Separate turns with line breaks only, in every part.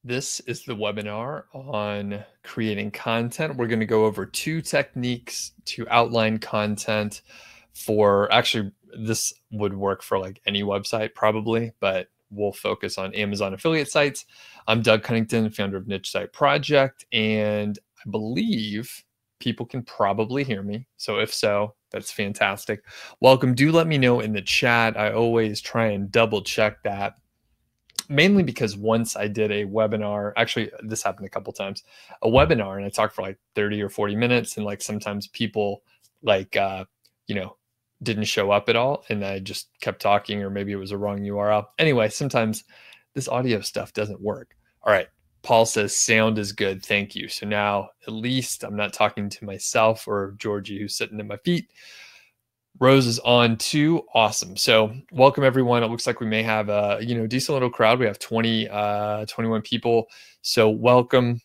This is the webinar on creating content. We're going to go over 2 techniques to outline content for, actually, this would work for like any website probably, but we'll focus on Amazon affiliate sites. I'm Doug Cunnington, founder of Niche Site Project, and I believe people can probably hear me. So if so, that's fantastic. Welcome. Do let me know in the chat. I always try and double check that. Mainly because once I did a webinar, actually this happened a couple times, a webinar, and I talked for like 30 or 40 minutes, and like sometimes people like didn't show up at all, and I just kept talking, or maybe it was a wrong URL. Anyway, sometimes this audio stuff doesn't work. All right, Paul says sound is good, thank you. So now at least I'm not talking to myself or Georgie who's sitting at my feet. Rose is on too. Awesome. So welcome everyone. It looks like we may have a decent little crowd. We have 21 people. So welcome.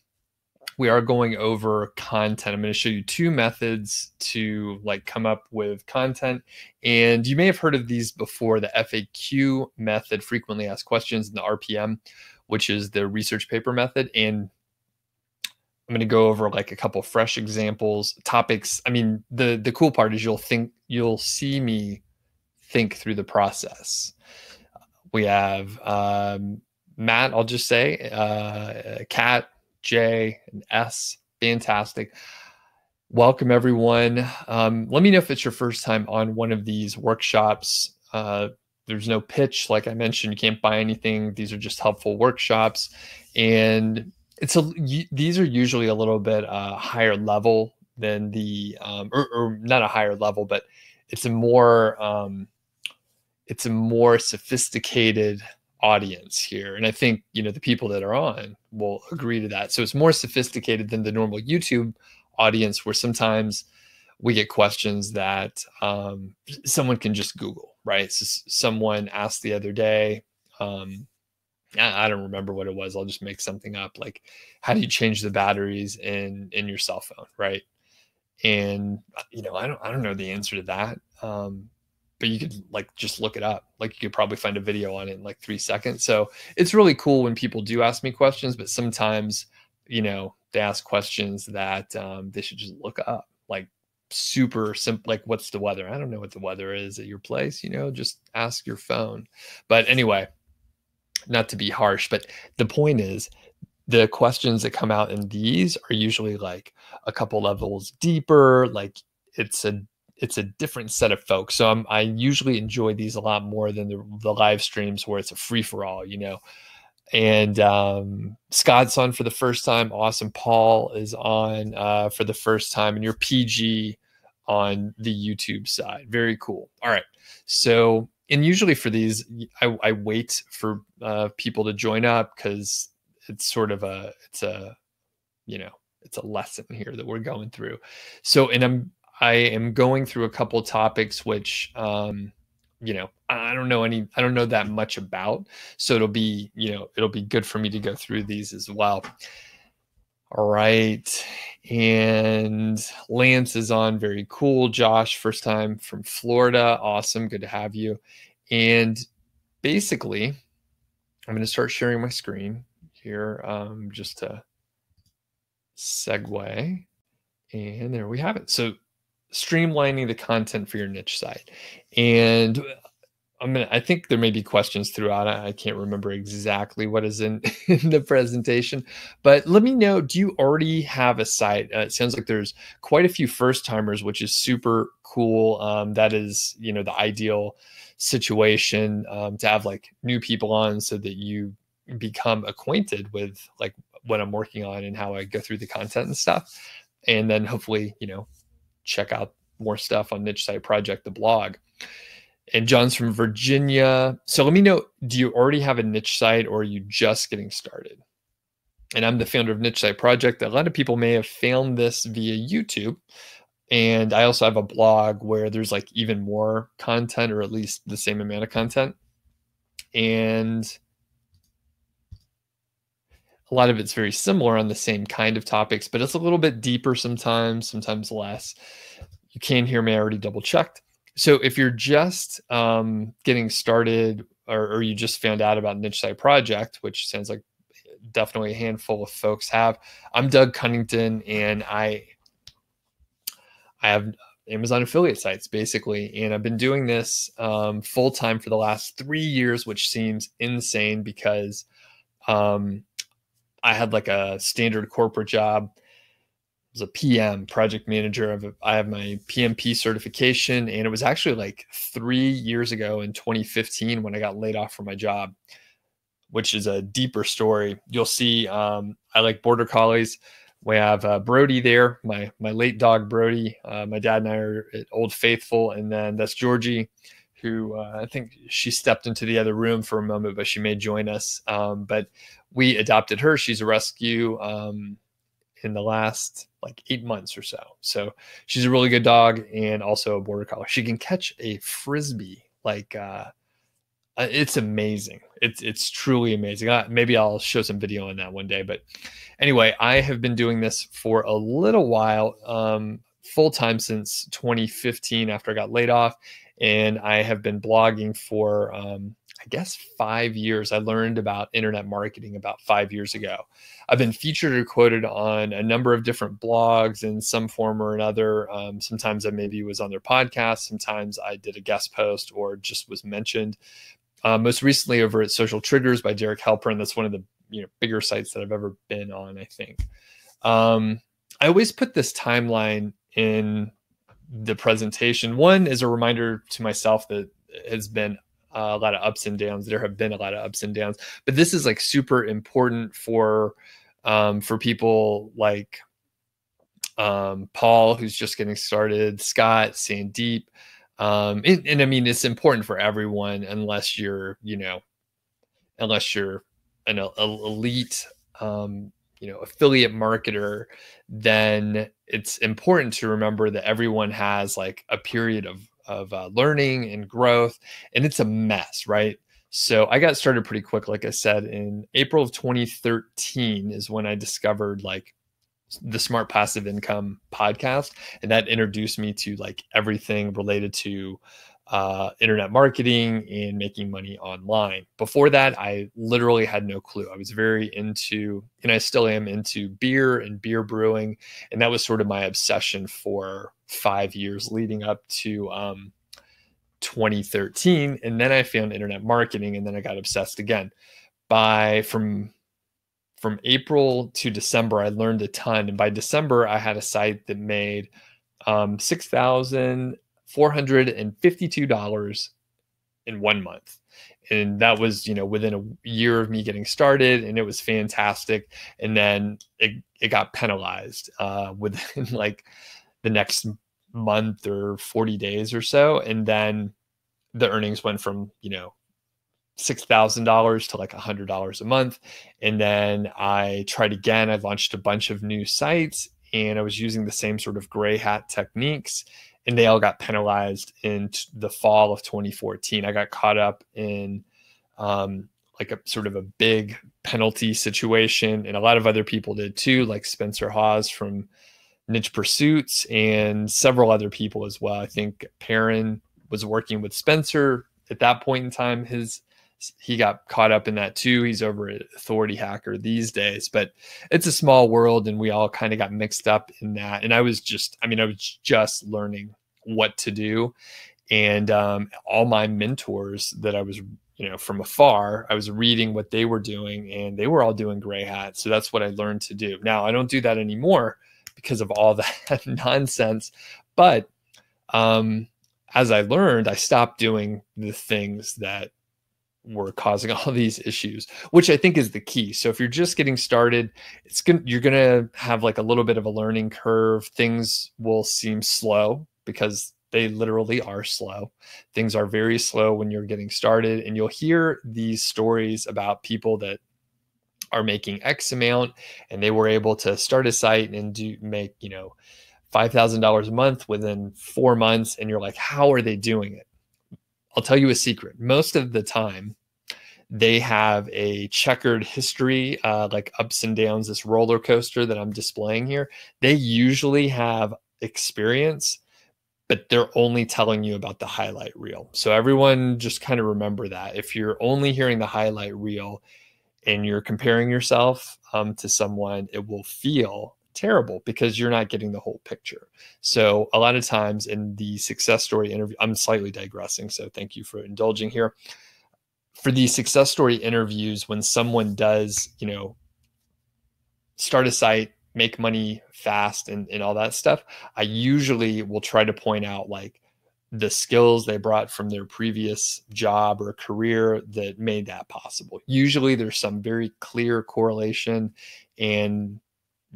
We are going over content. I'm going to show you 2 methods to like come up with content. And you may have heard of these before: the FAQ method, frequently asked questions, and the RPM, which is the research paper method. And I'm going to go over like a couple fresh examples, topics. I mean, the cool part is you'll see me think through the process. We have Matt, I'll just say, Kat, Jay, and S. Fantastic. Welcome, everyone. Let me know if it's your first time on one of these workshops. There's no pitch. Like I mentioned, you can't buy anything. These are just helpful workshops. And these are usually a little bit higher level than the or not a higher level, but it's a more sophisticated audience here. And I think the people that are on will agree to that. So it's more sophisticated than the normal YouTube audience, where sometimes we get questions that someone can just Google, right? So someone asked the other day, I don't remember what it was. I'll just make something up. Like, how do you change the batteries in your cell phone, right? And I don't know the answer to that. But you could like just look it up. Like, you could probably find a video on it in like 3 seconds. So it's really cool when people do ask me questions, but sometimes they ask questions that they should just look up. Like, super simple, like, what's the weather? I don't know what the weather is at your place. Just ask your phone. But anyway, not to be harsh, but the point is, the questions that come out in these are usually like a couple levels deeper. Like, it's a different set of folks. So I usually enjoy these a lot more than the live streams where it's a free for all, And Scott's on for the first time. Awesome. Paul is on for the first time, and you're PG on the YouTube side. Very cool. All right. So, and usually for these, I wait for people to join up, because it's sort of it's a lesson here that we're going through. So, and I am going through a couple topics which I don't know that much about. So it'll be good for me to go through these as well. All right. And Lance is on. Very cool. Josh, first time from Florida. Awesome. Good to have you. And basically, I'm going to start sharing my screen here just to segue. And there we have it. So, streamlining the content for your niche site. And I think there may be questions throughout. I can't remember exactly what is in the presentation, but let me know, do you already have a site? It sounds like there's quite a few first timers, which is super cool. That is, the ideal situation to have like new people on, so that you become acquainted with like what I'm working on and how I go through the content and stuff. And then hopefully, check out more stuff on Niche Site Project, the blog. And John's from Virginia. So let me know, do you already have a niche site, or are you just getting started? And I'm the founder of Niche Site Project. A lot of people may have found this via YouTube. And I also have a blog where there's like even more content, or at least the same amount of content. And a lot of it's very similar on the same kind of topics, but it's a little bit deeper sometimes less. You can hear me. I already double checked. So if you're just getting started, or you just found out about Niche Site Project, which sounds like definitely a handful of folks have. I'm Doug Cunnington, and I have Amazon affiliate sites basically, and I've been doing this full time for the last 3 years, which seems insane because um, I had like a standard corporate job. I was a PM, project manager. I have my PMP certification, and it was actually like 3 years ago in 2015 when I got laid off from my job, which is a deeper story. You'll see I like border collies. We have Brody there, my late dog Brody. My dad and I are at Old Faithful, and then that's Georgie, who I think she stepped into the other room for a moment, but she may join us. But we adopted her. She's a rescue in the last like 8 months or so. So she's a really good dog and also a border collie. She can catch a frisbee like it's amazing. It's truly amazing. Maybe I'll show some video on that one day. But anyway, I have been doing this for a little while, full time since 2015 after I got laid off, and I have been blogging for I guess 5 years. I learned about internet marketing about 5 years ago. I've been featured or quoted on a number of different blogs in some form or another. Sometimes I maybe was on their podcast. Sometimes I did a guest post or just was mentioned. Most recently over at Social Triggers by Derek Halpern. That's one of the bigger sites that I've ever been on, I think. I always put this timeline in the presentation. One is a reminder to myself that it has been a lot of ups and downs. There have been a lot of ups and downs, but this is like super important for people like Paul, who's just getting started, Scott, Sandeep. And I mean, it's important for everyone unless you're an elite, affiliate marketer. Then it's important to remember that everyone has like a period of learning and growth, and it's a mess, right? So I got started pretty quick. Like I said, in April of 2013 is when I discovered like the Smart Passive Income podcast, and that introduced me to like everything related to internet marketing and making money online. Before that, I literally had no clue. I was very into, and I still am into beer and beer brewing, and that was sort of my obsession for 5 years leading up to 2013. And then I found internet marketing, and then I got obsessed again. From April to December, I learned a ton. And by December, I had a site that made $6,452 in 1 month. And that was, within a year of me getting started, and it was fantastic. And then it got penalized within like the next month or 40 days or so. And then the earnings went from, $6,000 to like $100 a month. And then I tried again. I launched a bunch of new sites, and I was using the same sort of gray hat techniques, and they all got penalized in the fall of 2014. I got caught up in like a sort of a big penalty situation, and a lot of other people did too, like Spencer Hawes from Niche Pursuits and several other people as well. I think Perrin was working with Spencer at that point in time. He got caught up in that too. He's over at Authority Hacker these days, but it's a small world, and we all kind of got mixed up in that. And I was just learning what to do. And all my mentors that I was, from afar, I was reading what they were doing, and they were all doing gray hat. So that's what I learned to do. Now I don't do that anymore because of all that nonsense. But as I learned, I stopped doing the things that were causing all these issues, which I think is the key. So if you're just getting started, you're going to have like a little bit of a learning curve. Things will seem slow because they literally are slow. Things are very slow when you're getting started, and you'll hear these stories about people that are making X amount, and they were able to start a site and make, $5,000 a month within 4 months. And you're like, how are they doing it? I'll tell you a secret. Most of the time, they have a checkered history, like ups and downs, this roller coaster that I'm displaying here. They usually have experience, but they're only telling you about the highlight reel. So everyone just kind of remember that. If you're only hearing the highlight reel, and you're comparing yourself to someone, it will feel terrible because you're not getting the whole picture. So a lot of times in the success story interview, I'm slightly digressing, so thank you for indulging here. For these success story interviews, when someone does, start a site, make money fast and all that stuff, I usually will try to point out like the skills they brought from their previous job or career that made that possible. Usually there's some very clear correlation. And,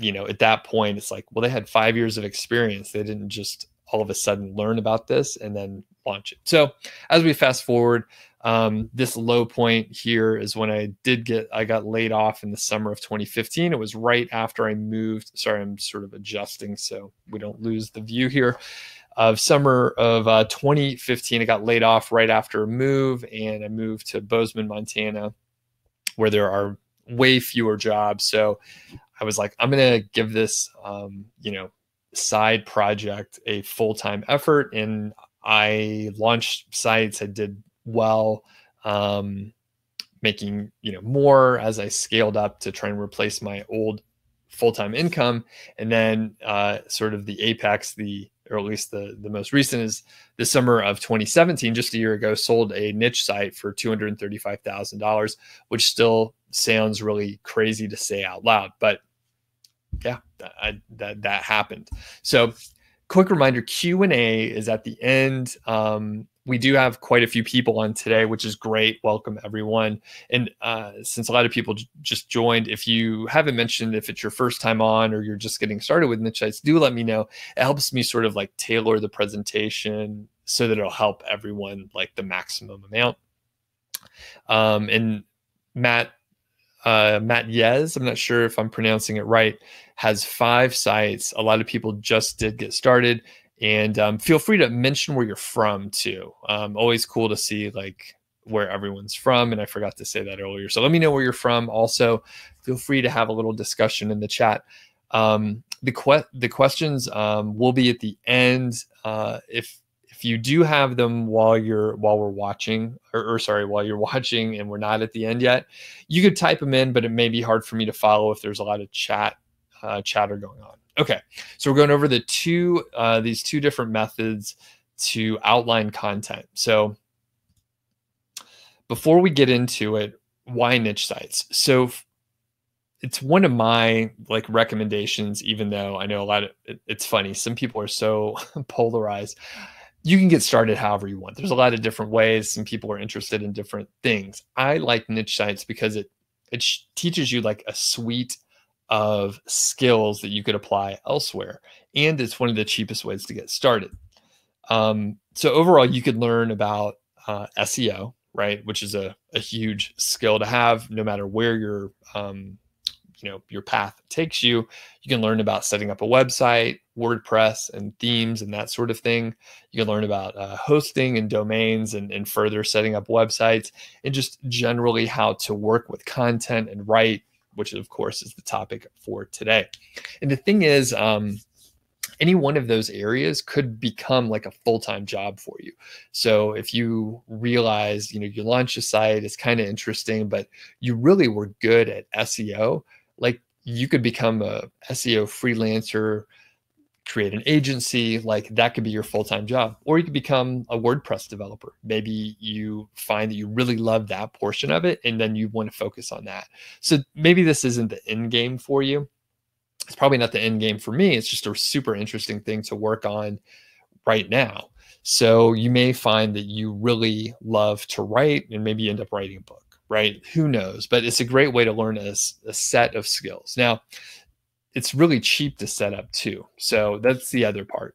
at that point, it's like, well, they had 5 years of experience. They didn't just all of a sudden learn about this and then launch it. So as we fast forward, this low point here is when I got laid off in the summer of 2015. It was right after I moved. Sorry, I'm sort of adjusting so we don't lose the view here. Of summer of 2015, I got laid off right after a move, and I moved to Bozeman, Montana, where there are way fewer jobs. So I was like, I'm going to give this, side project a full-time effort. And I launched sites. I did well, making, more as I scaled up to try and replace my old full-time income. And then sort of the apex, or at least the most recent, is the summer of 2017, just a year ago, sold a niche site for $235,000, which still sounds really crazy to say out loud, but yeah, that happened. So quick reminder, Q&A is at the end. We do have quite a few people on today, which is great. Welcome, everyone. And since a lot of people just joined, if you haven't mentioned, if it's your first time on or you're just getting started with niche sites, do let me know. It helps me sort of like tailor the presentation so that it'll help everyone like the maximum amount. And Matt Yez, I'm not sure if I'm pronouncing it right, has 5 sites. A lot of people just did get started. And feel free to mention where you're from too. Always cool to see like where everyone's from. And I forgot to say that earlier. So let me know where you're from. Also, feel free to have a little discussion in the chat. The questions will be at the end. If you do have them while you're watching, while you're watching and we're not at the end yet, you could type them in, but it may be hard for me to follow if there's a lot of chatter going on. Okay, so we're going over these two different methods to outline content. So before we get into it, why niche sites? So it's one of my like recommendations, even though I know it's funny. Some people are so polarized. You can get started however you want. There's a lot of different ways. Some people are interested in different things. I like niche sites because it teaches you like a suite of skills that you could apply elsewhere. And it's one of the cheapest ways to get started. So overall, you could learn about SEO, right? Which is a huge skill to have no matter where your path takes you. You can learn about setting up a website, WordPress and themes and that sort of thing. You can learn about hosting and domains and further setting up websites, and just generally how to work with content and write, which of course is the topic for today. And the thing is, any one of those areas could become like a full-time job for you. So if you realize, you launch a site, it's kind of interesting, but you really were good at SEO, like you could become a SEO freelancer, create an agency, like that could be your full-time job. Or you could become a WordPress developer. Maybe you find that you really love that portion of it, and then you want to focus on that. So maybe this isn't the end game for you. It's probably not the end game for me. It's just a super interesting thing to work on right now. So you may find that you really love to write, and maybe you end up writing a book, right? Who knows? But it's a great way to learn a set of skills. Now, it's really cheap to set up too. So that's the other part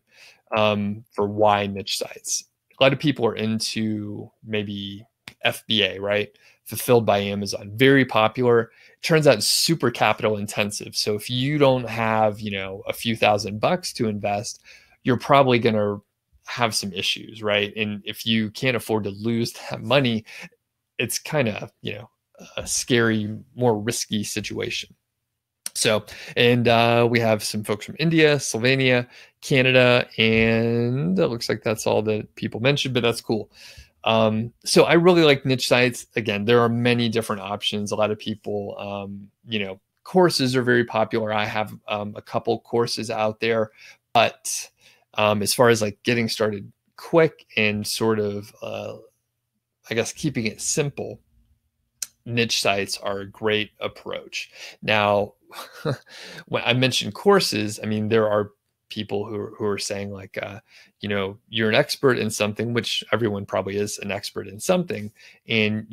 for why niche sites. A lot of people are into maybe FBA, right? Fulfilled by Amazon, very popular. Turns out super capital intensive. So if you don't have, a few $1,000s to invest, you're probably going to have some issues, right? And if you can't afford to lose that money, it's kind of, a scary, more risky situation. So, and we have some folks from India, Slovenia, Canada, and it looks like that's all that people mentioned, but that's cool. So I really like niche sites. Again, there are many different options. A lot of people, courses are very popular. I have a couple courses out there, but as far as like getting started quick and sort of, I guess, keeping it simple, niche sites are a great approach. Now, when I mentioned courses, I mean, there are people who are saying like, you're an expert in something, which everyone probably is an expert in something, and,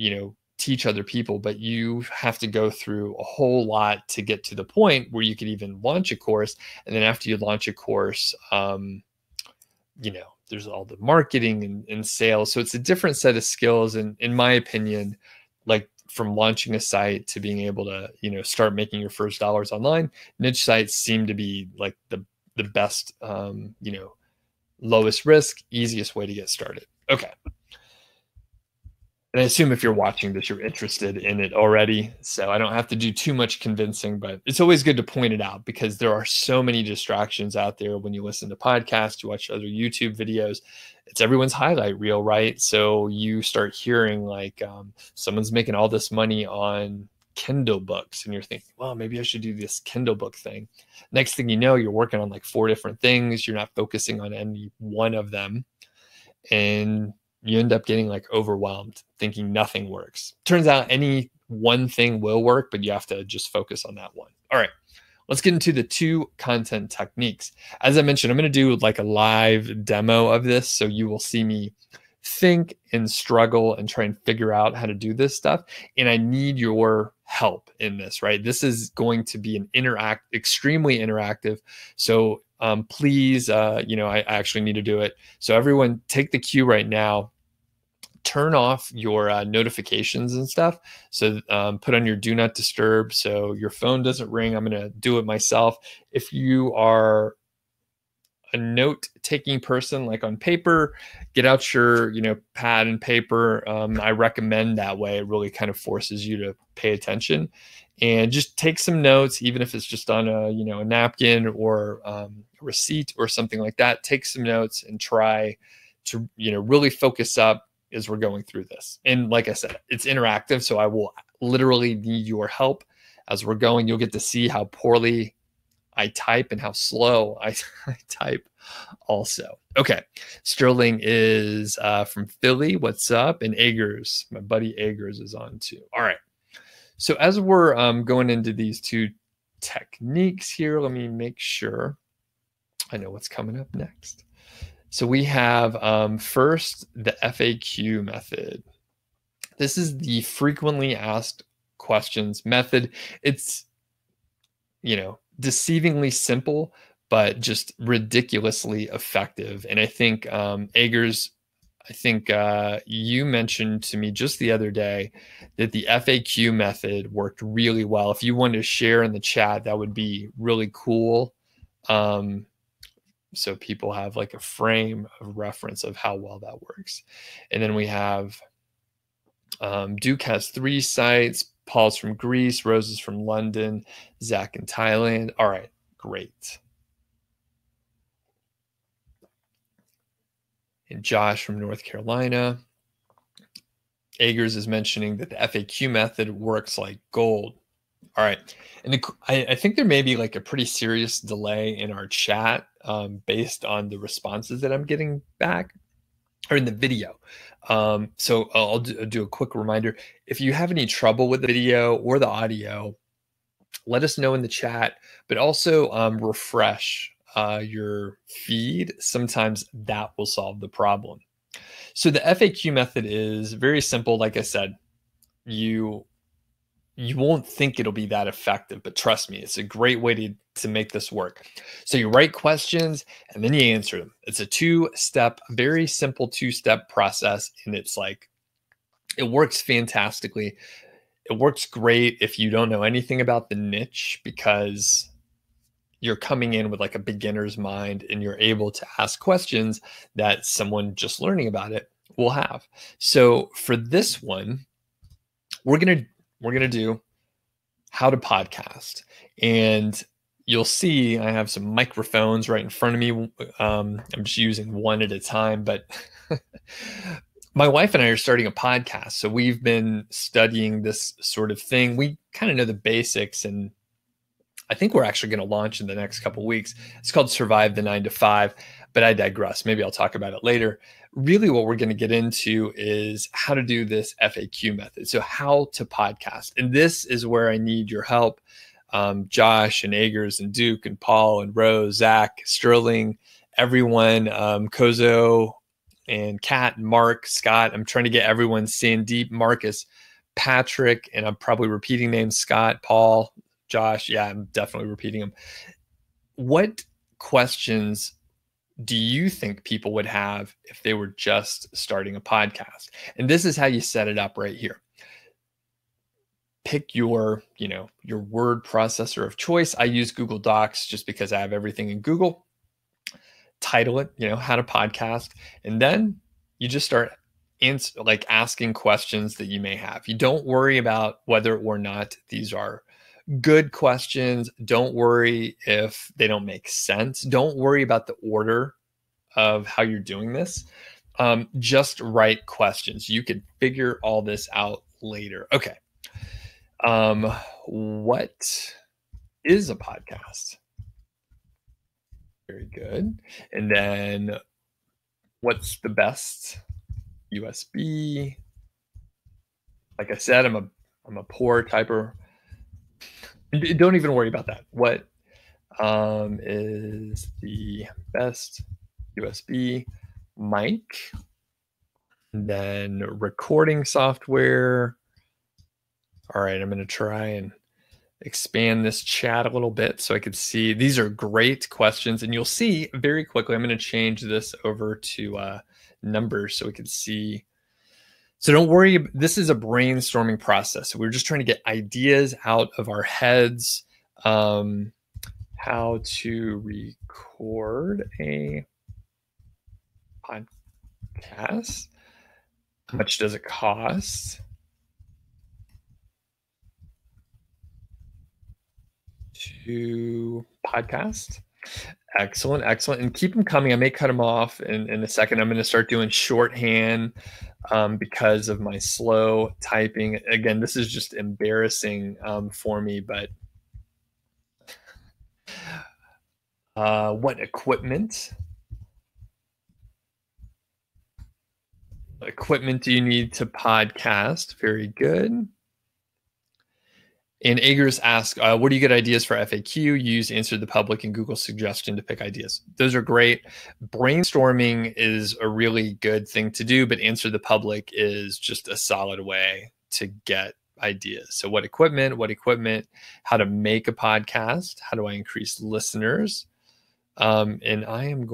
teach other people, but you have to go through a whole lot to get to the point where you could even launch a course. And then after you launch a course, there's all the marketing and sales. So it's a different set of skills. And in my opinion, like from launching a site to being able to, start making your first dollars online, niche sites seem to be like the best, lowest risk, easiest way to get started. Okay. And I assume if you're watching this, you're interested in it already. So I don't have to do too much convincing, but it's always good to point it out because there are so many distractions out there when you listen to podcasts, you watch other YouTube videos. It's everyone's highlight reel, right? So you start hearing like someone's making all this money on Kindle books, and you're thinking, well, maybe I should do this Kindle book thing. Next thing you know, you're working on like 4 different things. You're not focusing on any one of them. And you end up getting like overwhelmed, thinking nothing works. Turns out any one thing will work, but you have to just focus on that one. All right, let's get into the 2 content techniques. As I mentioned, I'm going to do like a live demo of this. So you will see me think and struggle and try and figure out how to do this stuff. And I need your help in this, right? This is going to be an extremely interactive. So please, I actually need to do it. So everyone take the cue right now, turn off your notifications and stuff. So put on your do not disturb so your phone doesn't ring. I'm going to do it myself. If you are a note-taking person like on paper, get out your pad and paper. I recommend that way. It really kind of forces you to pay attention and just take some notes, even if it's just on a napkin or a receipt or something like that. Take some notes and try to really focus up as we're going through this. And like I said, it's interactive, so I will literally need your help as we're going. You'll get to see how poorly I type and how slow I type also. Okay. Sterling is from Philly. What's up? And Agers, my buddy Agers is on too. All right. So as we're going into these 2 techniques here, let me make sure I know what's coming up next. So we have first the FAQ method. This is the frequently asked questions method. It's, deceivingly simple, but just ridiculously effective. And I think Agers, you mentioned to me just the other day that the FAQ method worked really well. If you wanted to share in the chat, that would be really cool. So people have like a frame of reference of how well that works. And then we have Duke has 3 sites. Paul's from Greece. Rose is from London. Zach in Thailand. All right, great. And Josh from North Carolina. Agers is mentioning that the FAQ method works like gold. All right. And I think there may be like a pretty serious delay in our chat based on the responses that I'm getting back or in the video. So I'll do a quick reminder. If you have any trouble with the video or the audio, let us know in the chat, but also refresh your feed. Sometimes that will solve the problem. So the FAQ method is very simple. Like I said, you won't think it'll be that effective, but trust me, it's a great way to make this work. So you write questions and then you answer them. It's a 2-step, very simple 2-step process. And it's like, it works fantastically. It works great if you don't know anything about the niche because you're coming in with like a beginner's mind and you're able to ask questions that someone just learning about it will have. So for this one, we're going to do how to podcast. And you'll see I have some microphones right in front of me. I'm just using one at a time, but My wife and I are starting a podcast, so we've been studying this sort of thing. We kind of know the basics, and I think we're actually going to launch in the next couple of weeks. It's called Survive the 9 to 5, but I digress. Maybe I'll talk about it later. Really, what we're going to get into is how to do this FAQ method. So how to podcast. And this is where I need your help. Josh and Agers and Duke and Paul and Rose, Zach, Sterling, everyone, Kozo and Kat, Mark, Scott. I'm trying to get everyone, Sandeep, Marcus, Patrick, and I'm probably repeating names, Scott, Paul, Josh. Yeah, I'm definitely repeating them. What questions do you think people would have if they were just starting a podcast? And this is how you set it up right here. Pick your word processor of choice. I use Google Docs just because I have everything in Google. Title it, how to podcast. And then you just start asking questions that you may have. You don't worry about whether or not these are good questions. Don't worry if they don't make sense. Don't worry about the order of how you're doing this. Just write questions. You could figure all this out later. Okay. What is a podcast? Very good. And then what's the best USB? Like I said, I'm a poor typer. Don't even worry about that. What is the best USB mic? And then recording software. All right, I'm going to try and expand this chat a little bit so I could see. These are great questions, and you'll see very quickly. I'm going to change this over to numbers so we can see. So don't worry. This is a brainstorming process. We're just trying to get ideas out of our heads. How to record a podcast. How much does it cost? To podcast. Excellent. And keep them coming. I may cut them off in a second. I'm going to start doing shorthand because of my slow typing. Again, this is just embarrassing for me, but what equipment do you need to podcast? Very good. And Agers asks, what do you get ideas for FAQ? Use Answer the Public and Google Suggestion to pick ideas. Those are great. Brainstorming is a really good thing to do, but Answer the Public is just a solid way to get ideas. So what equipment, how to make a podcast, how do I increase listeners? And I'm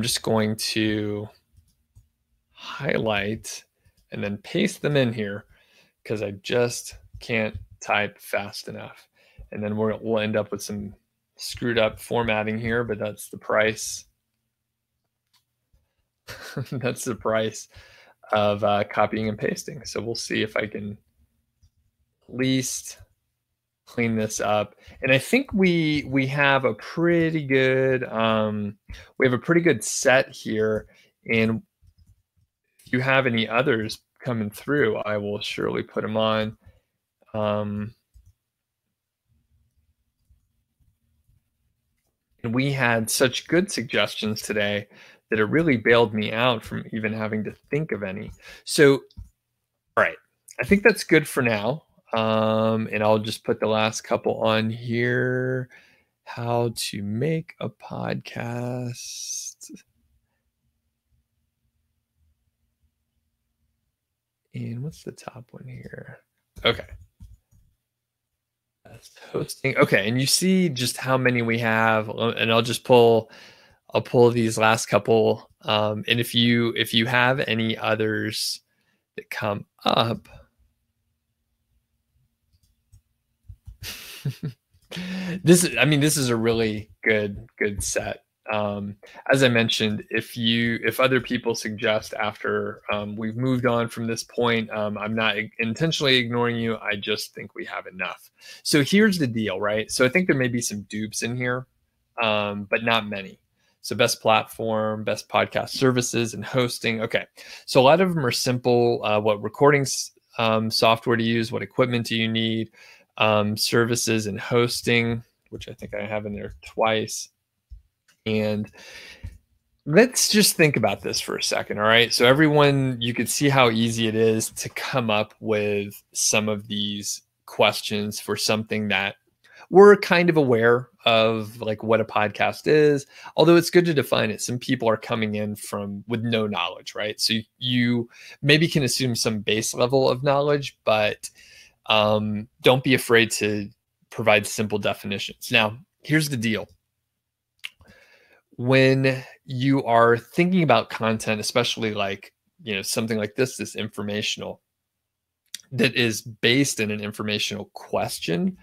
just going to highlight and then paste them in here because I just can't type fast enough. And then we'll end up with some screwed up formatting here, but that's the price. That's the price of copying and pasting. So we'll see if I can at least clean this up. And I think we have a pretty good set here. And if you have any others coming through, I will surely put them on. And we had such good suggestions today that it really bailed me out from even having to think of any. So, all right, I think that's good for now. And I'll just put the last couple on here. How to make a podcast. And what's the top one here? Okay. That's hosting. Okay, and you see just how many we have, and I'll pull these last couple. And if you have any others that come up, this is a really good set. As I mentioned, if other people suggest after we've moved on from this point, I'm not intentionally ignoring you. I just think we have enough. So here's the deal, right? So I think there may be some dupes in here, but not many. So best platform, best podcast services and hosting. Okay. So a lot of them are simple. What recordings software to use, what equipment do you need, services and hosting, which I think I have in there twice. And let's just think about this for a second. All right. So everyone, you could see how easy it is to come up with some of these questions for something that we're kind of aware of, like what a podcast is, although it's good to define it. Some people are coming in with no knowledge, right? So you maybe can assume some base level of knowledge, but don't be afraid to provide simple definitions. Now, here's the deal. When you are thinking about content, especially like, something like this informational, that is based in an informational question,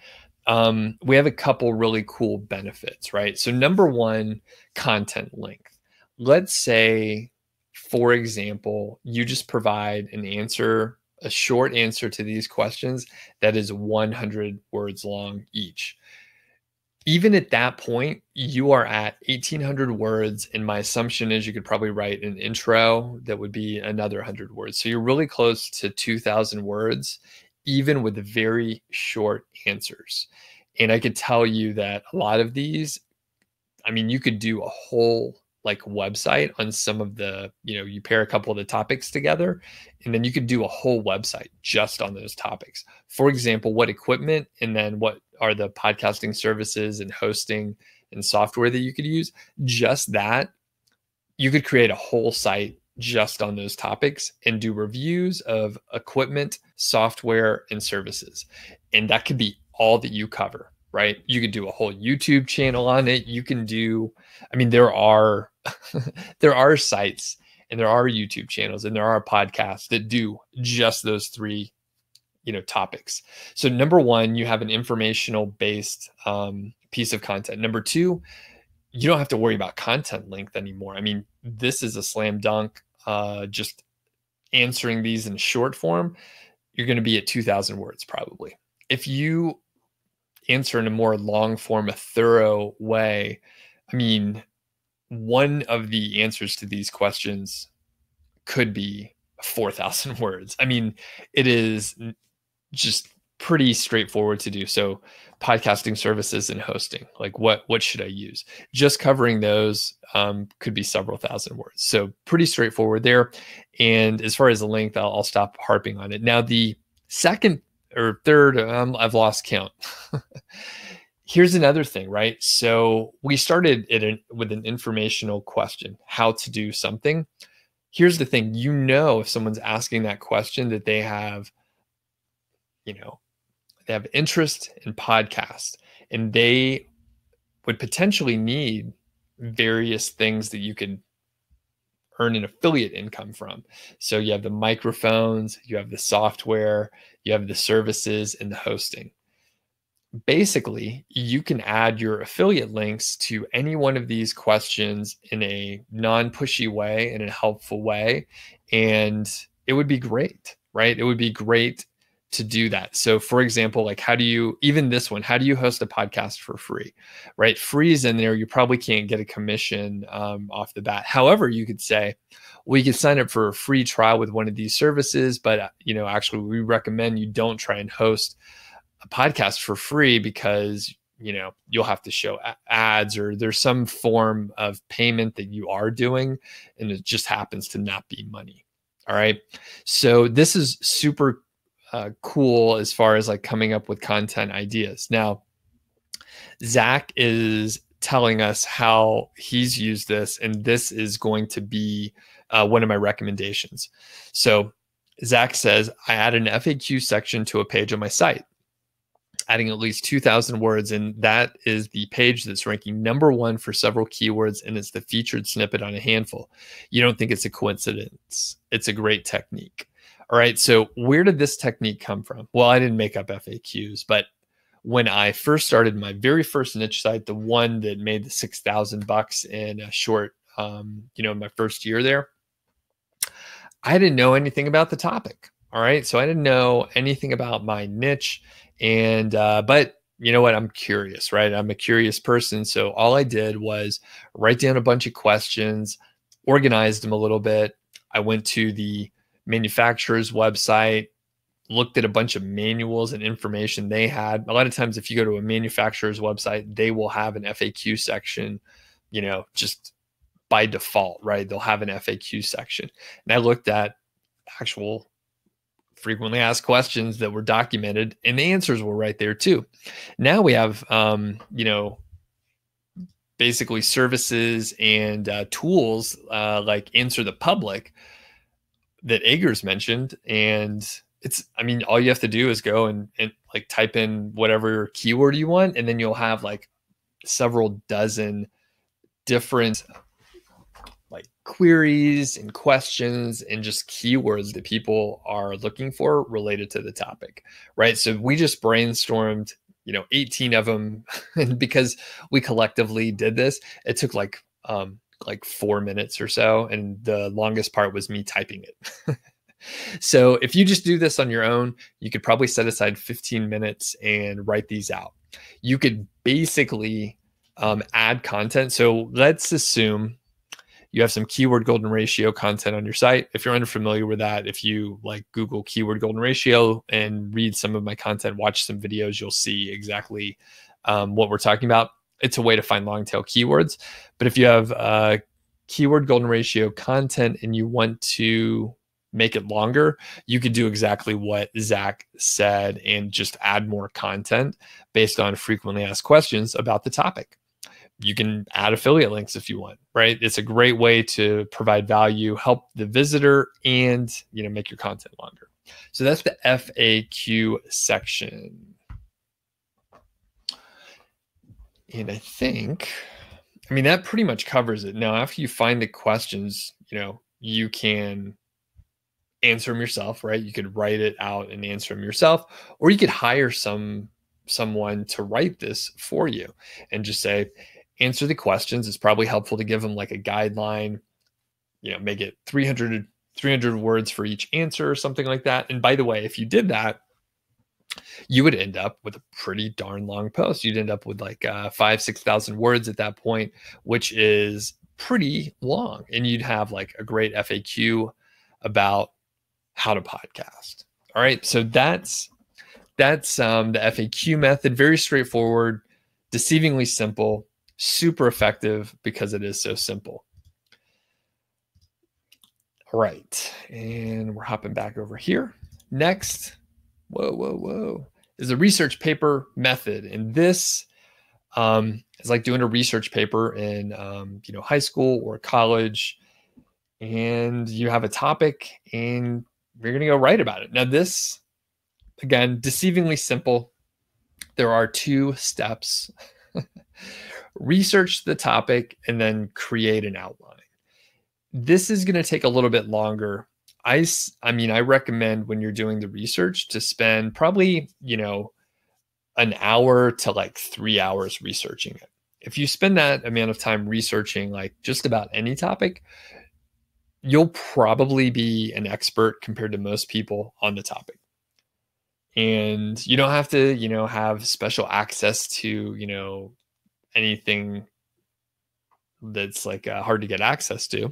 we have a couple really cool benefits, right? So number one, content length. Let's say, for example, you just provide a short answer to these questions that is 100 words long each. Even at that point, you are at 1,800 words. And my assumption is you could probably write an intro that would be another 100 words. So you're really close to 2,000 words, even with very short answers. And I could tell you that a lot of these, I mean, you could do a whole like website on some of the, you pair a couple of the topics together, and then you could do a whole website just on those topics. For example, what equipment, and then what are the podcasting services and hosting and software that you could use. Just that, you could create a whole site just on those topics and do reviews of equipment, software, and services. And that could be all that you cover, right? You could do a whole YouTube channel on it. You can do, I mean, there are there are sites and there are YouTube channels and there are podcasts that do just those three, topics. So number one, you have an informational based piece of content. Number two, you don't have to worry about content length anymore. I mean, this is a slam dunk. Just answering these in short form, you're going to be at 2,000 words probably. If you answer in a more long form, a thorough way, I mean, one of the answers to these questions could be 4,000 words. I mean, it is just pretty straightforward to do. So podcasting services and hosting, like what should I use? Just covering those could be several thousand words. So pretty straightforward there. And as far as the length, I'll stop harping on it. Now, the second or third, I've lost count. Here's another thing, right? So we started with an informational question, how to do something. Here's the thing, if someone's asking that question that they have, they have interest in podcasts, and they would potentially need various things that you could earn an affiliate income from. So you have the microphones, you have the software, you have the services, and the hosting. Basically, you can add your affiliate links to any one of these questions in a non-pushy way, in a helpful way, and it would be great, right? It would be great to do that. So for example, like even this one, how do you host a podcast for free, right? Free is in there. You probably can't get a commission off the bat. However, you could say, well, you could sign up for a free trial with one of these services, but actually we recommend you don't try and host a podcast for free because, you'll have to show ads, or there's some form of payment that you are doing, and it just happens to not be money. All right. So this is super cool as far as like coming up with content ideas. Now, Zach is telling us how he's used this, and this is going to be one of my recommendations. So Zach says, I add an FAQ section to a page on my site, adding at least 2,000 words, and that is the page that's ranking number one for several keywords, and it's the featured snippet on a handful. You don't think it's a coincidence. It's a great technique. All right, so where did this technique come from? Well, I didn't make up FAQs, but when I first started my very first niche site, the one that made the $6,000 in a short, my first year there, I didn't know anything about the topic. All right, so I didn't know anything about my niche, and but you know what, I'm curious, right? I'm a curious person. So all I did was write down a bunch of questions, organized them a little bit. I went to the manufacturer's website, looked at a bunch of manuals and information they had. A lot of times, if you go to a manufacturer's website, they will have an FAQ section, just by default, right? They'll have an FAQ section. And I looked at actual frequently asked questions that were documented, and the answers were right there too. Now we have, basically services and tools like Answer the Public that Ahrefs mentioned. And all you have to do is go and like type in whatever keyword you want, and then you'll have like several dozen different like queries and questions and just keywords that people are looking for related to the topic, right? So we just brainstormed, 18 of them. And because we collectively did this, it took like 4 minutes or so. And the longest part was me typing it. So if you just do this on your own, you could probably set aside 15 minutes and write these out. You could basically add content. So let's assume you have some keyword golden ratio content on your site. If you're unfamiliar with that, if you like Google keyword golden ratio and read some of my content, watch some videos, you'll see exactly what we're talking about. It's a way to find long tail keywords. But if you have keyword golden ratio content and you want to make it longer, you could do exactly what Zach said and just add more content based on frequently asked questions about the topic. You can add affiliate links if you want, right? It's a great way to provide value, help the visitor, and make your content longer. So that's the FAQ section. And I think, that pretty much covers it. Now, after you find the questions, you can answer them yourself, right? You could write it out and answer them yourself, or you could hire someone to write this for you and just say, answer the questions. It's probably helpful to give them like a guideline, make it 300 words for each answer or something like that. And by the way, if you did that, you would end up with a pretty darn long post. You'd end up with like 5,000-6,000 words at that point, which is pretty long. And you'd have like a great FAQ about how to podcast. All right. So that's the FAQ method. Very straightforward, deceivingly simple, super effective because it is so simple. All right. And we're hopping back over here. Next, is the research paper method. And this is like doing a research paper in, high school or college, and you have a topic and you're going to go write about it. Now this, again, deceivingly simple. There are 2 steps. Research the topic and then create an outline. This is going to take a little bit longer. I recommend when you're doing the research to spend probably, an hour to like 3 hours researching it. If you spend that amount of time researching like just about any topic, you'll probably be an expert compared to most people on the topic. And you don't have to, have special access to, anything that's like hard to get access to.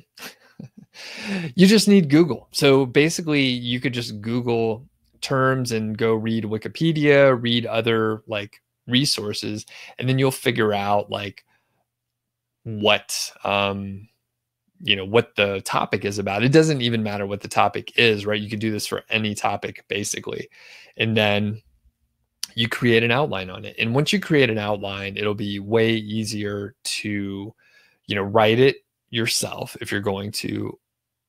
You just need Google. So basically you could just Google terms and go read Wikipedia, read other like resources, and then you'll figure out like what the topic is about. It doesn't even matter what the topic is, right? You could do this for any topic basically. And then you create an outline on it. And once you create an outline, it'll be way easier to, write it yourself if you're going to.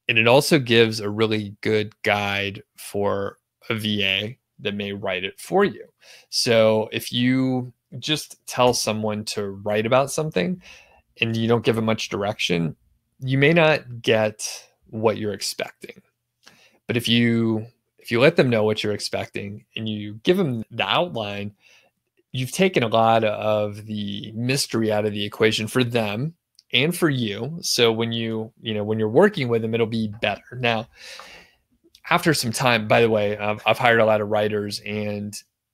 And it also gives a really good guide for a VA that may write it for you. So if you just tell someone to write about something and you don't give them much direction, you may not get what you're expecting. But if you let them know what you're expecting and you give them the outline, you've taken a lot of the mystery out of the equation for them and for you. So when when you're working with them, it'll be better. Now, after some time, by the way, I've hired a lot of writers, and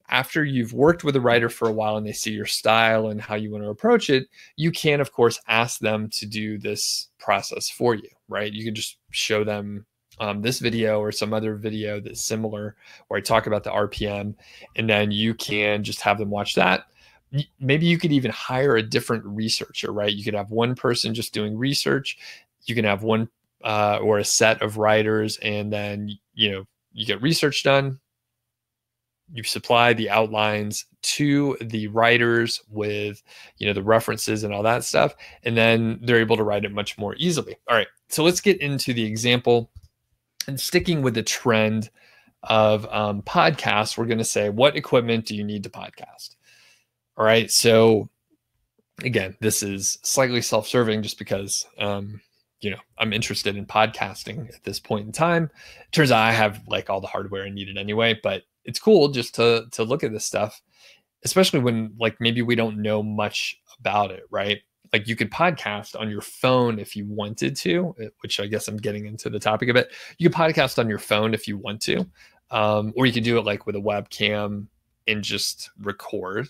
after you've worked with a writer for a while and they see your style and how you want to approach it, you can, of course, ask them to do this process for you, right? You can just show them this video or some other video that's similar where I talk about the RPM, and then you can just have them watch that. Maybe you could even hire a different researcher, right? You could have one person just doing research. You can have one or a set of writers, and then, you get research done. You supply the outlines to the writers with, the references and all that stuff, and then they're able to write it much more easily. All right, so let's get into the example. And sticking with the trend of podcasts, we're going to say, what equipment do you need to podcast? All right, so again, this is slightly self-serving just because, I'm interested in podcasting at this point in time. It turns out I have like all the hardware I needed anyway, but it's cool just to look at this stuff, especially when like maybe we don't know much about it, right? Like you could podcast on your phone if you wanted to, which I guess I'm getting into the topic of it. You could podcast on your phone if you want to, or you could do it like with a webcam and just record.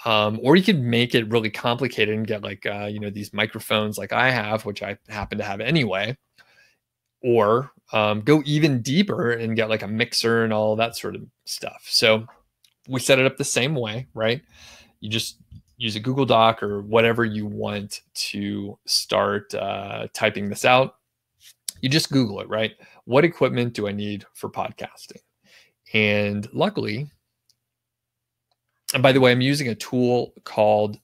Or you could make it really complicated and get like, these microphones like I have, which I happen to have anyway, or go even deeper and get like a mixer and all that sort of stuff. So we set it up the same way, right? You just use a Google Doc or whatever you want to start typing this out. You just Google it, right? What equipment do I need for podcasting? And luckily, and by the way, I'm using a tool called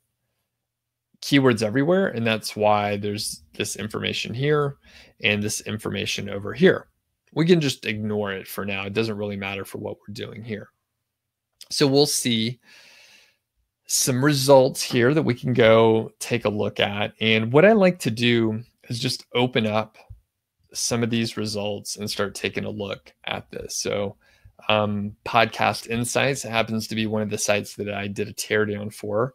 Keywords Everywhere, and that's why there's this information here and this information over here. We can just ignore it for now. It doesn't really matter for what we're doing here. So we'll see some results here that we can go take a look at. And what I like to do is just open up some of these results and start taking a look at this. So Podcast Insights happens to be one of the sites that I did a teardown for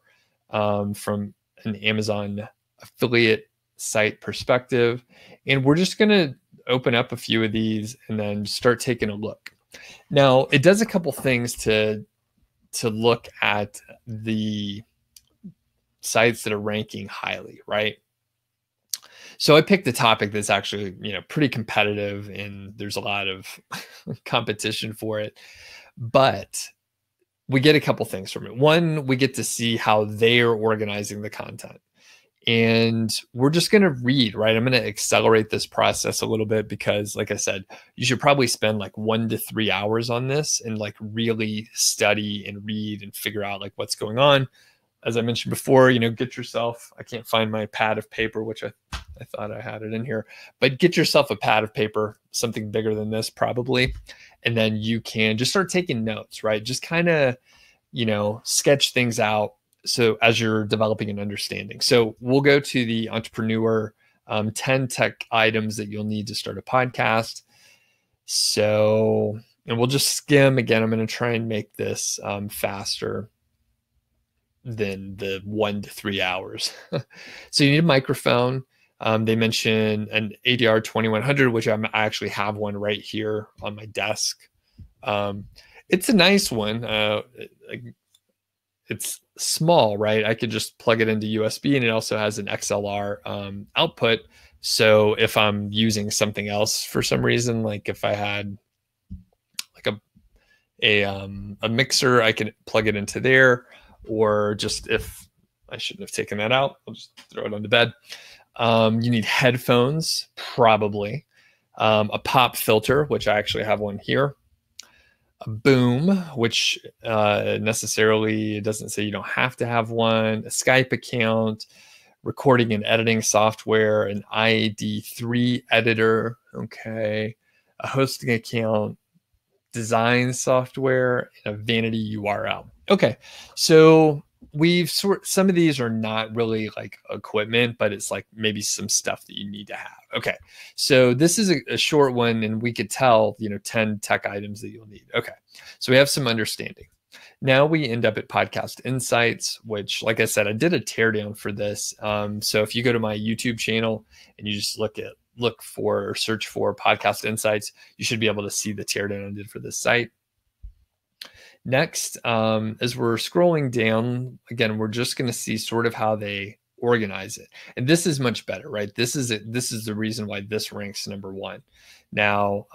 from an Amazon affiliate site perspective. And we're just going to open up a few of these and then start taking a look. Now, it does a couple things to look at the sites that are ranking highly, right? So I picked a topic that's actually, pretty competitive and there's a lot of competition for it, but we get a couple things from it. One, we get to see how they are organizing the content. And we're just going to read, right? I'm going to accelerate this process a little bit because, like I said, you should probably spend like 1 to 3 hours on this and like really study and read and figure out like what's going on. As I mentioned before, get yourself, I can't find my pad of paper, which I thought I had it in here, but get yourself a pad of paper, something bigger than this probably. And then you can just start taking notes, right? Just kind of, sketch things out. So as you're developing an understanding. So we'll go to the entrepreneur 10 tech items that you'll need to start a podcast. So, and we'll just skim again. I'm going to try and make this faster than the 1 to 3 hours. So you need a microphone. They mention an ADR 2100, which I actually have one right here on my desk. It's a nice one. It's small, right? I could just plug it into USB, and it also has an XLR output. So if I'm using something else for some reason, like if I had like a mixer, I could plug it into there, or just if I shouldn't have taken that out, I'll just throw it on the bed. You need headphones, probably, a pop filter, which I actually have one here. A boom, which necessarily it doesn't say you don't have to have one, a Skype account, recording and editing software, an IAD3 editor, okay, a hosting account, design software, and a vanity URL. Okay, so some of these are not really like equipment, but it's like maybe some stuff that you need to have. Okay, so this is a short one, and we could tell 10 tech items that you'll need. Okay, so we have some understanding. Now we end up at Podcast Insights, which, like I said, I did a teardown for this. So if you go to my YouTube channel and you just look for or search for Podcast Insights, you should be able to see the teardown I did for this site. Next, as we're scrolling down, again, we're just going to see sort of how they organize it. And this is much better, right? This is it. This is the reason why this ranks number one. Now,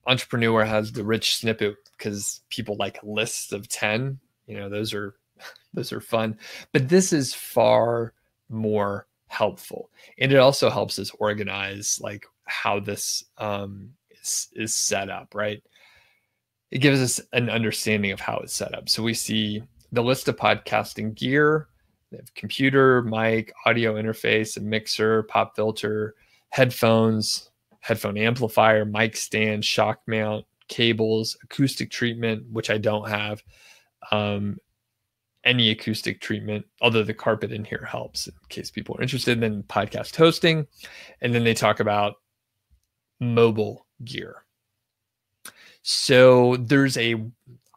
Entrepreneur has the rich snippet because people like lists of 10. Those are fun. But this is far more helpful. And it also helps us organize like how this is set up, right? It gives us an understanding of how it's set up. So we see the list of podcasting gear. They have computer, mic, audio interface, a mixer, pop filter, headphones, headphone amplifier, mic stand, shock mount, cables, acoustic treatment, which I don't have. Any acoustic treatment, although the carpet in here helps in case people are interested. Then podcast hosting. And then they talk about mobile gear. So there's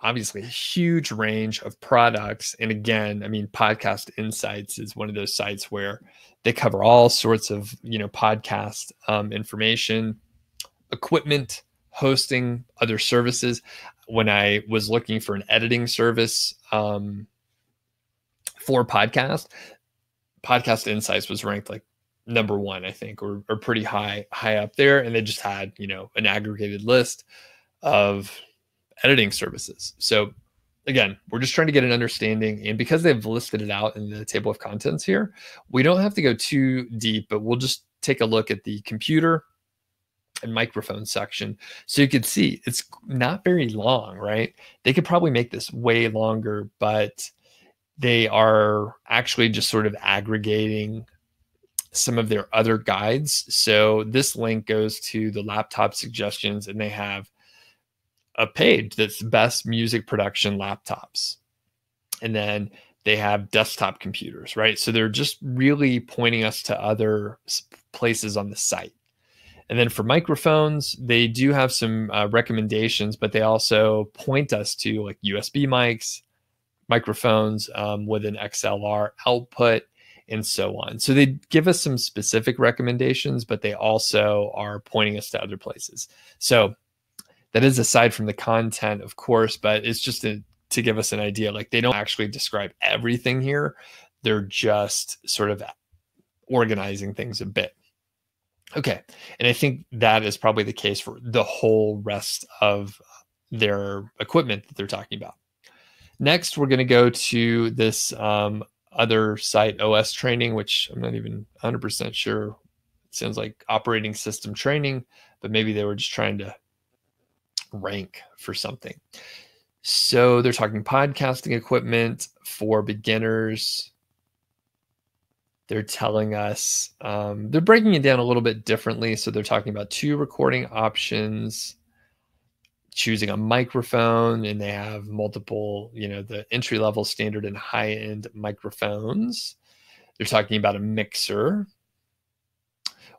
obviously a huge range of products. And again, I mean, Podcast Insights is one of those sites where they cover all sorts of, podcast information, equipment, hosting, other services. When I was looking for an editing service for podcast Insights was ranked like number one, I think, or pretty high up there. And they just had, an aggregated list of editing services. So again, we're just trying to get an understanding. And because they've listed it out in the table of contents here, we don't have to go too deep, but we'll just take a look at the computer and microphone section. So you can see it's not very long, right? They could probably make this way longer, but they are actually just sort of aggregating some of their other guides. So this link goes to the laptop suggestions, and they have a page that's best music production laptops. And then they have desktop computers, right? So they're just really pointing us to other places on the site. And then for microphones, they do have some recommendations, but they also point us to like USB mics, microphones with an XLR output, and so on. So they give us some specific recommendations, but they also are pointing us to other places. So that is aside from the content, of course, but it's just to give us an idea. Like, they don't actually describe everything here. They're just sort of organizing things a bit. Okay. And I think that is probably the case for the whole rest of their equipment that they're talking about. Next, we're going to go to this other site, OS training, which I'm not even 100% sure. It sounds like operating system training, but maybe they were just trying to rank for something. So they're talking podcasting equipment for beginners. They're telling us, they're breaking it down a little bit differently. So they're talking about 2 recording options, choosing a microphone, and they have multiple, the entry level, standard, and high end microphones. They're talking about a mixer,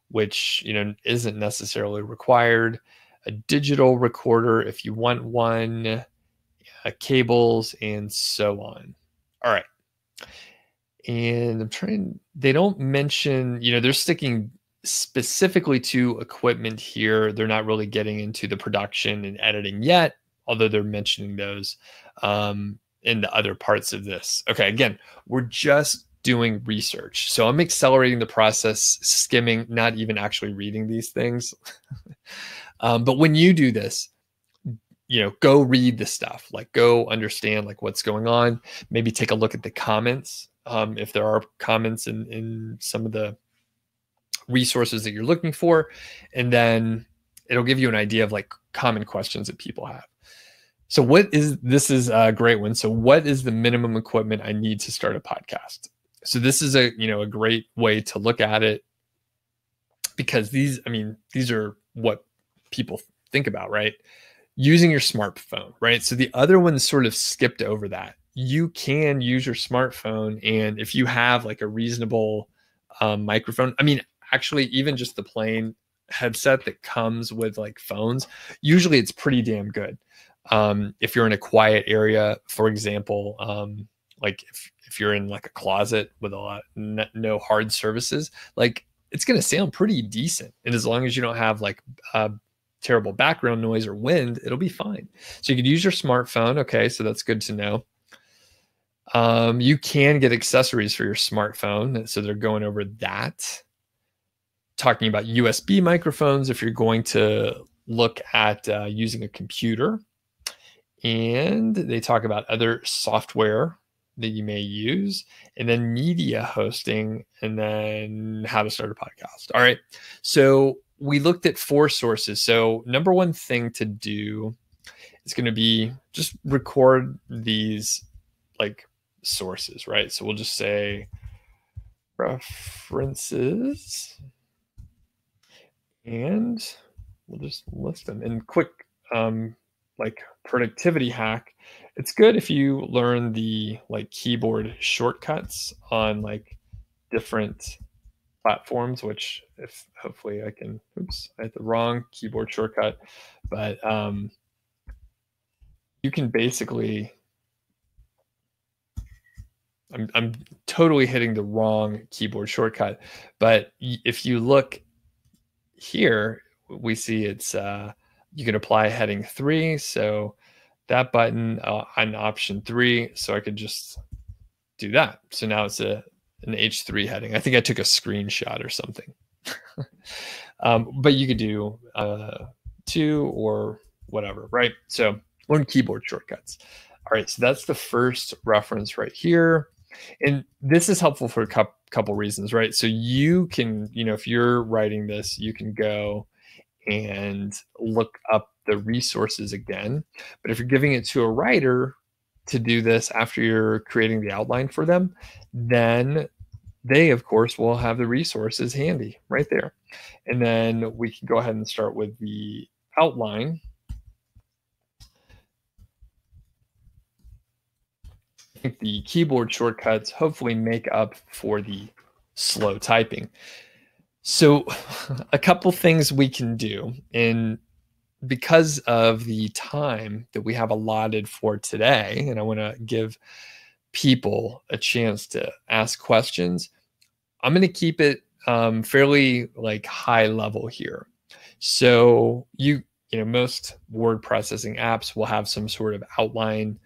which, isn't necessarily required, a digital recorder if you want one, cables, and so on. All right. And they don't mention, they're sticking specifically to equipment here. They're not really getting into the production and editing yet, although they're mentioning those in the other parts of this. Okay, again, we're just doing research. So I'm accelerating the process, skimming, not even actually reading these things. But when you do this, go read the stuff, like go understand like what's going on. Maybe take a look at the comments. If there are comments in some of the resources that you're looking for, and then it'll give you an idea of like common questions that people have. So this is a great one. So what is the minimum equipment I need to start a podcast? So this is a great way to look at it, because these are what people think about, right? Using your smartphone, right? So the other one sort of skipped over that. You can use your smartphone, and if you have like a reasonable microphone, actually even just the plain headset that comes with like phones, usually it's pretty damn good. If you're in a quiet area, for example, like if you're in like a closet with a lot no hard surfaces, like it's going to sound pretty decent. And as long as you don't have like terrible background noise or wind, it'll be fine. So you could use your smartphone. Okay, so that's good to know. You can get accessories for your smartphone. So they're going over that. Talking about USB microphones if you're going to look at using a computer. And they talk about other software that you may use, and then media hosting, and then how to start a podcast. All right. So we looked at 4 sources. So number one thing to do is going to be just record these like sources, right? So we'll just say references, and we'll just list them. And quick like productivity hack, it's good if you learn the like keyboard shortcuts on like different platforms, which if hopefully I can, oops, I had the wrong keyboard shortcut, but you can basically, I'm totally hitting the wrong keyboard shortcut, but if you look here, we see it's you can apply heading 3. So that button on option 3. So I could just do that. So now it's an H3 heading. I think I took a screenshot or something. But you could do 2 or whatever, right? So learn keyboard shortcuts. All right, so that's the first reference right here. And this is helpful for a couple reasons, right? So you can, if you're writing this, you can go and look up the resources again. But if you're giving it to a writer to do this after you're creating the outline for them, then they, of course, will have the resources handy right there. And then we can go ahead and start with the outline. I think the keyboard shortcuts hopefully make up for the slow typing. So a couple things we can do, and because of the time that we have allotted for today, and I want to give people a chance to ask questions, I'm going to keep it fairly like high level here. So most word processing apps will have some sort of outline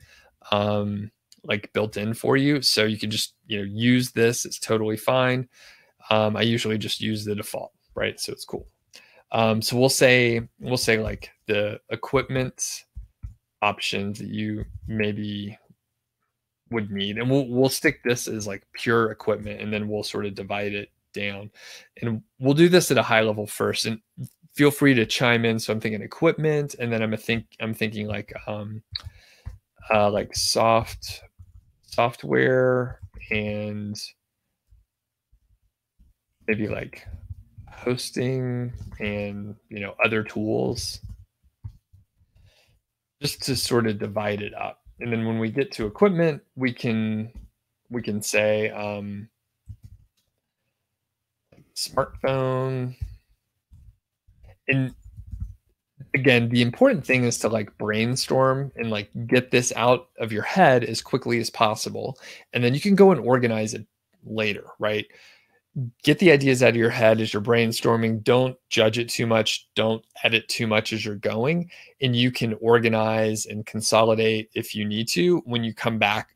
like built in for you. So you can just, use this. It's totally fine. I usually just use the default, right? So it's cool. So we'll say like the equipment options that you maybe would need, and we'll stick this as like pure equipment, and then we'll sort of divide it down, and we'll do this at a high level first. And feel free to chime in. So I'm thinking equipment, and then I'm thinking like software, and maybe like hosting, and other tools, just to sort of divide it up. And then when we get to equipment, we can say smartphone. And again, the important thing is to like brainstorm and like get this out of your head as quickly as possible, and then you can go and organize it later, right? Get the ideas out of your head as you're brainstorming. Don't judge it too much. Don't edit too much as you're going. And you can organize and consolidate if you need to when you come back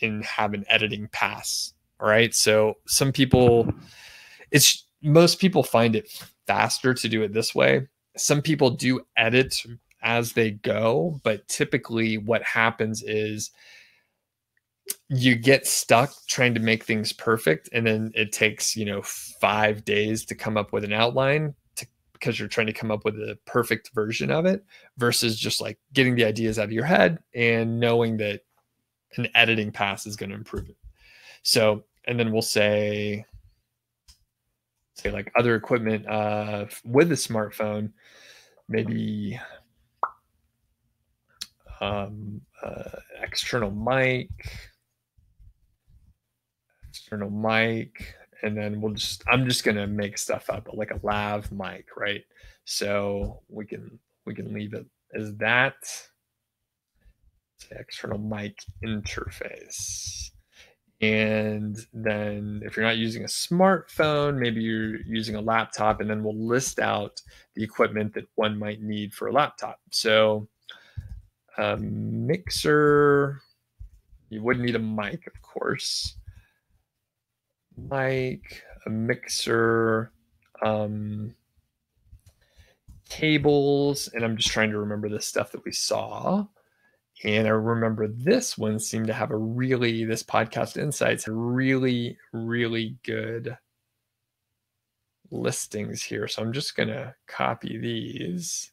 and have an editing pass. All right. So most people find it faster to do it this way. Some people do edit as they go, but typically what happens is you get stuck trying to make things perfect, and then it takes 5 days to come up with an outline because you're trying to come up with a perfect version of it, versus just like getting the ideas out of your head and knowing that an editing pass is going to improve it. So, and then we'll say like other equipment with the smartphone, maybe external mic, and then I'm just going to make stuff up, like a lav mic, right? So we can leave it as that. Say external mic interface. And then if you're not using a smartphone, maybe you're using a laptop, and then we'll list out the equipment that one might need for a laptop. So a mixer, you would need a mic, of course. Mic, a mixer, cables, and I'm just trying to remember the stuff that we saw. And I remember this one seemed to have this Podcast Insights, really, really good listings here. So I'm just going to copy these.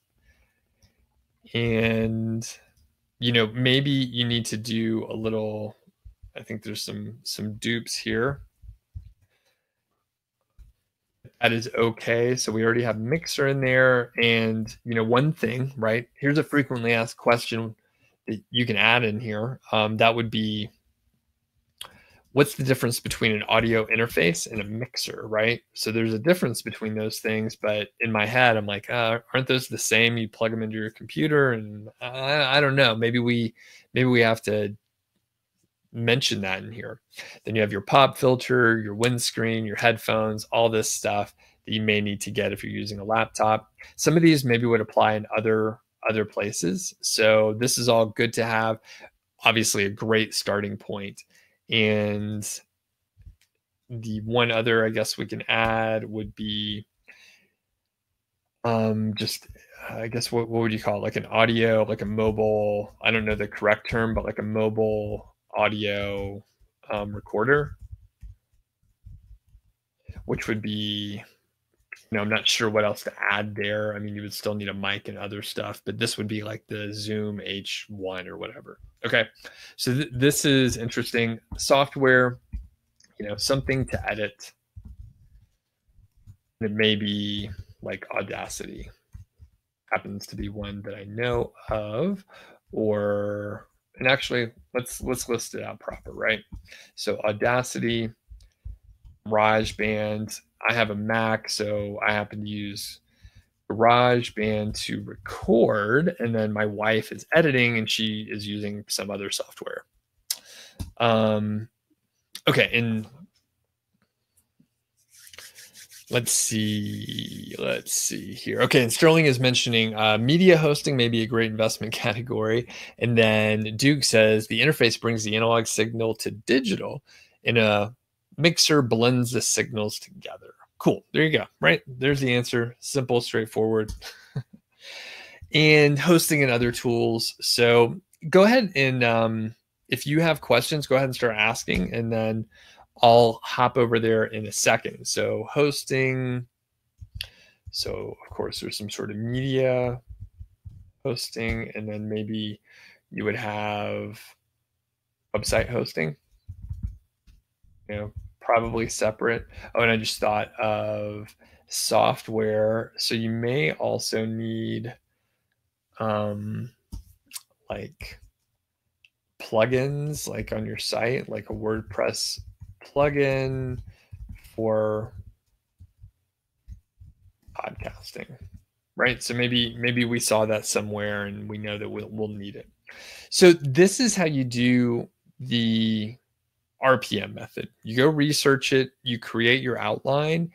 And, maybe you need to do a little, I think there's some dupes here. That is okay. So we already have mixer in there. And, one thing, right? Here's a frequently asked question that you can add in here. That would be, what's the difference between an audio interface and a mixer, right? So there's a difference between those things, but in my head, I'm like, aren't those the same? You plug them into your computer, and I don't know. Maybe we have to mention that in here. Then you have your pop filter, your windscreen, your headphones, all this stuff that you may need to get if you're using a laptop. Some of these maybe would apply in other places. So this is all good to have. Obviously a great starting point. And the one other I guess we can add would be just I guess what would you call it? Like an audio, like a mobile, I don't know the correct term, but like a mobile audio recorder, which would be, I'm not sure what else to add there. I mean, you would still need a mic and other stuff, but this would be like the Zoom H1 or whatever. Okay, so this is interesting. Software, something to edit. It may be like Audacity. Happens to be one that I know of, and actually let's list it out proper, right? So Audacity, GarageBand. I have a Mac, so I happen to use GarageBand to record, and then my wife is editing and she is using some other software. Okay, and let's see here. Okay, and Sterling is mentioning media hosting may be a great investment category. And then Duke says the interface brings the analog signal to digital, and a mixer blends the signals together. Cool. There you go. Right. There's the answer. Simple, straightforward. And hosting and other tools. So go ahead and if you have questions, go ahead and start asking, and then I'll hop over there in a second. So hosting. So of course there's some sort of media hosting, and then maybe you would have website hosting, probably separate. Oh, and I just thought of software. So you may also need like plugins, like on your site, like a WordPress plugin for podcasting, right? So maybe we saw that somewhere and we know that we'll need it. So this is how you do the RPM method. You go research it, you create your outline,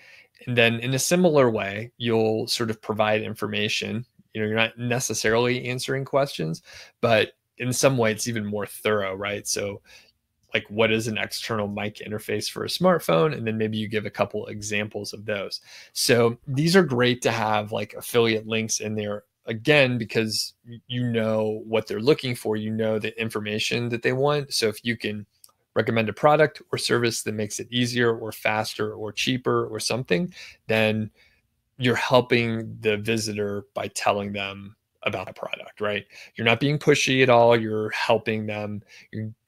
and then in a similar way, you'll sort of provide information. You're not necessarily answering questions, but in some way it's even more thorough, right? So like, what is an external mic interface for a smartphone? And then maybe you give a couple examples of those. So these are great to have like affiliate links in there, again, because you know what they're looking for, the information that they want. So if you can recommend a product or service that makes it easier or faster or cheaper or something, then you're helping the visitor by telling them about the product, right? You're not being pushy at all. You're helping them.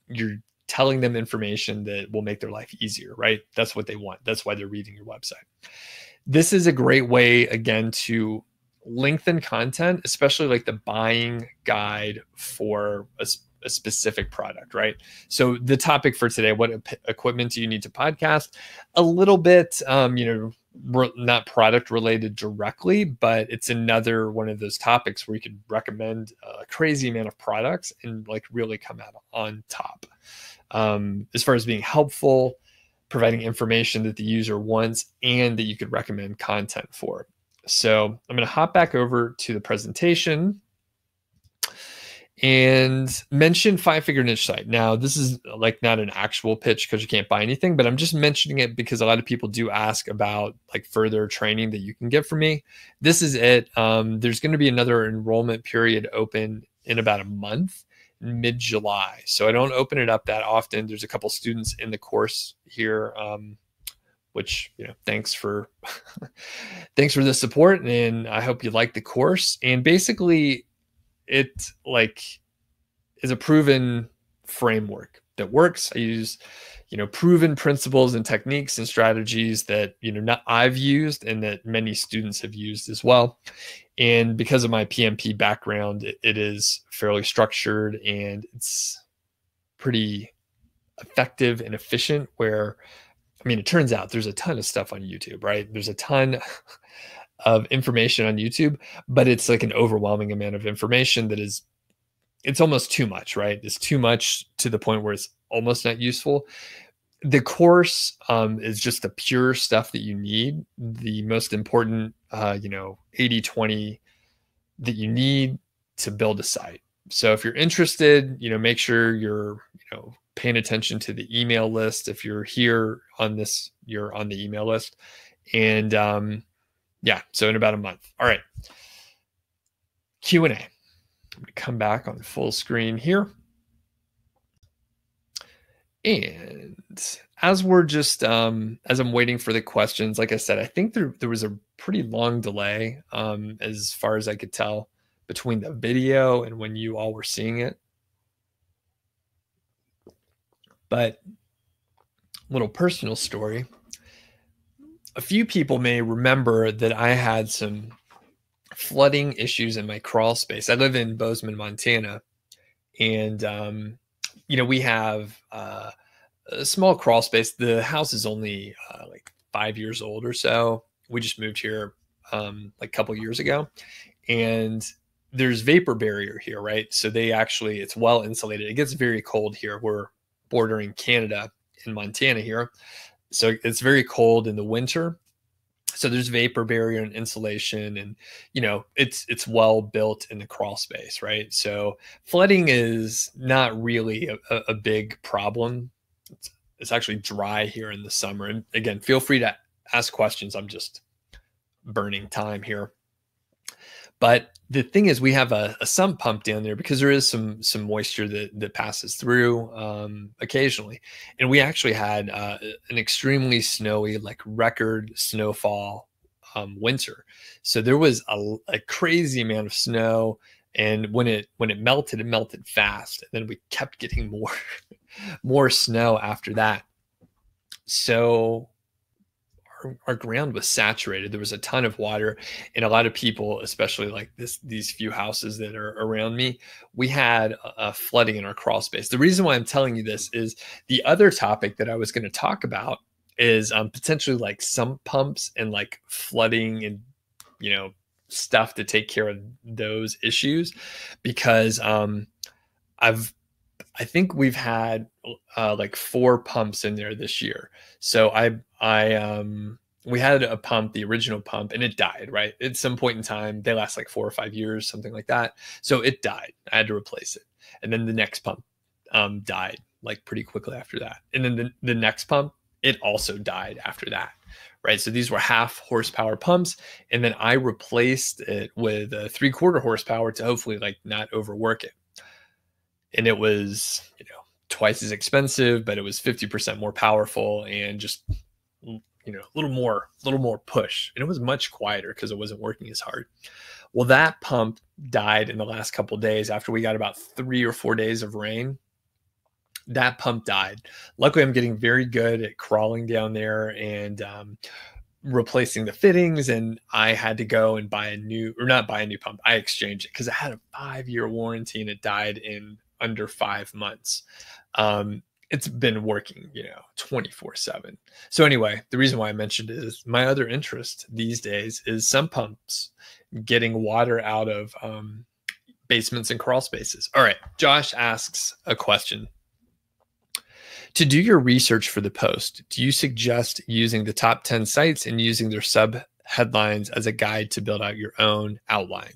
You're telling them information that will make their life easier, right? That's what they want. That's why they're reading your website. This is a great way, again, to lengthen content, especially like the buying guide for a specific product, right? So the topic for today, what equipment do you need to podcast? A little bit, not product related directly, but it's another one of those topics where you could recommend a crazy amount of products and like really come out on top. As far as being helpful, providing information that the user wants and that you could recommend content for. So I'm going to hop back over to the presentation and mention 5-figure niche site. Now, this is like not an actual pitch because you can't buy anything, but I'm just mentioning it because a lot of people do ask about like further training that you can get from me. This is it. There's going to be another enrollment period open in about a month, mid-July. So I don't open it up that often. There's a couple students in the course here, which, you know, thanks for thanks for the support, and I hope you like the course. And basically, it like is a proven framework that works. I use, you know, proven principles and techniques and strategies that, you know, not I've used and that many students have used as well. And because of my PMP background, it is fairly structured and it's pretty effective and efficient. Where, I mean, it turns out there's a ton of stuff on YouTube, right? There's a ton of information on YouTube, but it's like an overwhelming amount of information that is, it's almost too much, right? It's too much to the point where it's almost not useful. The course is just the pure stuff that you need, the most important, you know, 80-20 that you need to build a site. So if you're interested, you know, make sure you're, you know, paying attention to the email list. If you're here on this, you're on the email list. And yeah, so in about a month. All right. Q&A. I'm going to come back on full screen here. And as we're just, as I'm waiting for the questions, like I said, I think there was a pretty long delay, as far as I could tell, between the video and when you all were seeing it. But little personal story. A few people may remember that I had some flooding issues in my crawl space. I live in Bozeman, Montana, and you know, we have a small crawl space. The house is only like 5 years old or so. We just moved here like a couple years ago, and there's vapor barrier here, right? So they actually, it's well insulated. It gets very cold here. We're bordering Canada in Montana here. So it's very cold in the winter. So there's vapor barrier and insulation, and, you know, it's well built in the crawl space, right? So flooding is not really a big problem. It's actually dry here in the summer. And again, feel free to ask questions. I'm just burning time here. But the thing is, we have a sump pump down there because there is some moisture that passes through occasionally. And we actually had an extremely snowy, like record snowfall winter. So there was a crazy amount of snow. And when it melted, it melted fast. And then we kept getting more snow after that. So our ground was saturated. There was a ton of water, and a lot of people, especially like these few houses that are around me, we had a flooding in our crawl space. The reason why I'm telling you this is the other topic that I was going to talk about is potentially like sump pumps and like flooding and, you know, stuff to take care of those issues, because I think we've had like 4 pumps in there this year. So we had a pump, the original pump, and it died, right? At some point in time, they last like 4 or 5 years, something like that. So it died. I had to replace it. And then the next pump died like pretty quickly after that. And then the next pump, it also died after that, right? So these were 1/2 horsepower pumps. And then I replaced it with a 3/4 horsepower to hopefully like not overwork it. And it was, you know, twice as expensive, but it was 50% more powerful and just, you know, a little more push. And it was much quieter because it wasn't working as hard. Well, that pump died in the last couple of days after we got about 3 or 4 days of rain. That pump died. Luckily, I'm getting very good at crawling down there and replacing the fittings, and I had to go and not buy a new pump. I exchanged it because it had a 5-year warranty and it died in under 5 months. it's been working, 24/7. So anyway, the reason why I mentioned it is my other interest these days is sump pumps, getting water out of basements and crawl spaces. All right, Josh asks a question. To do your research for the post, do you suggest using the top 10 sites and using their sub headlines as a guide to build out your own outline?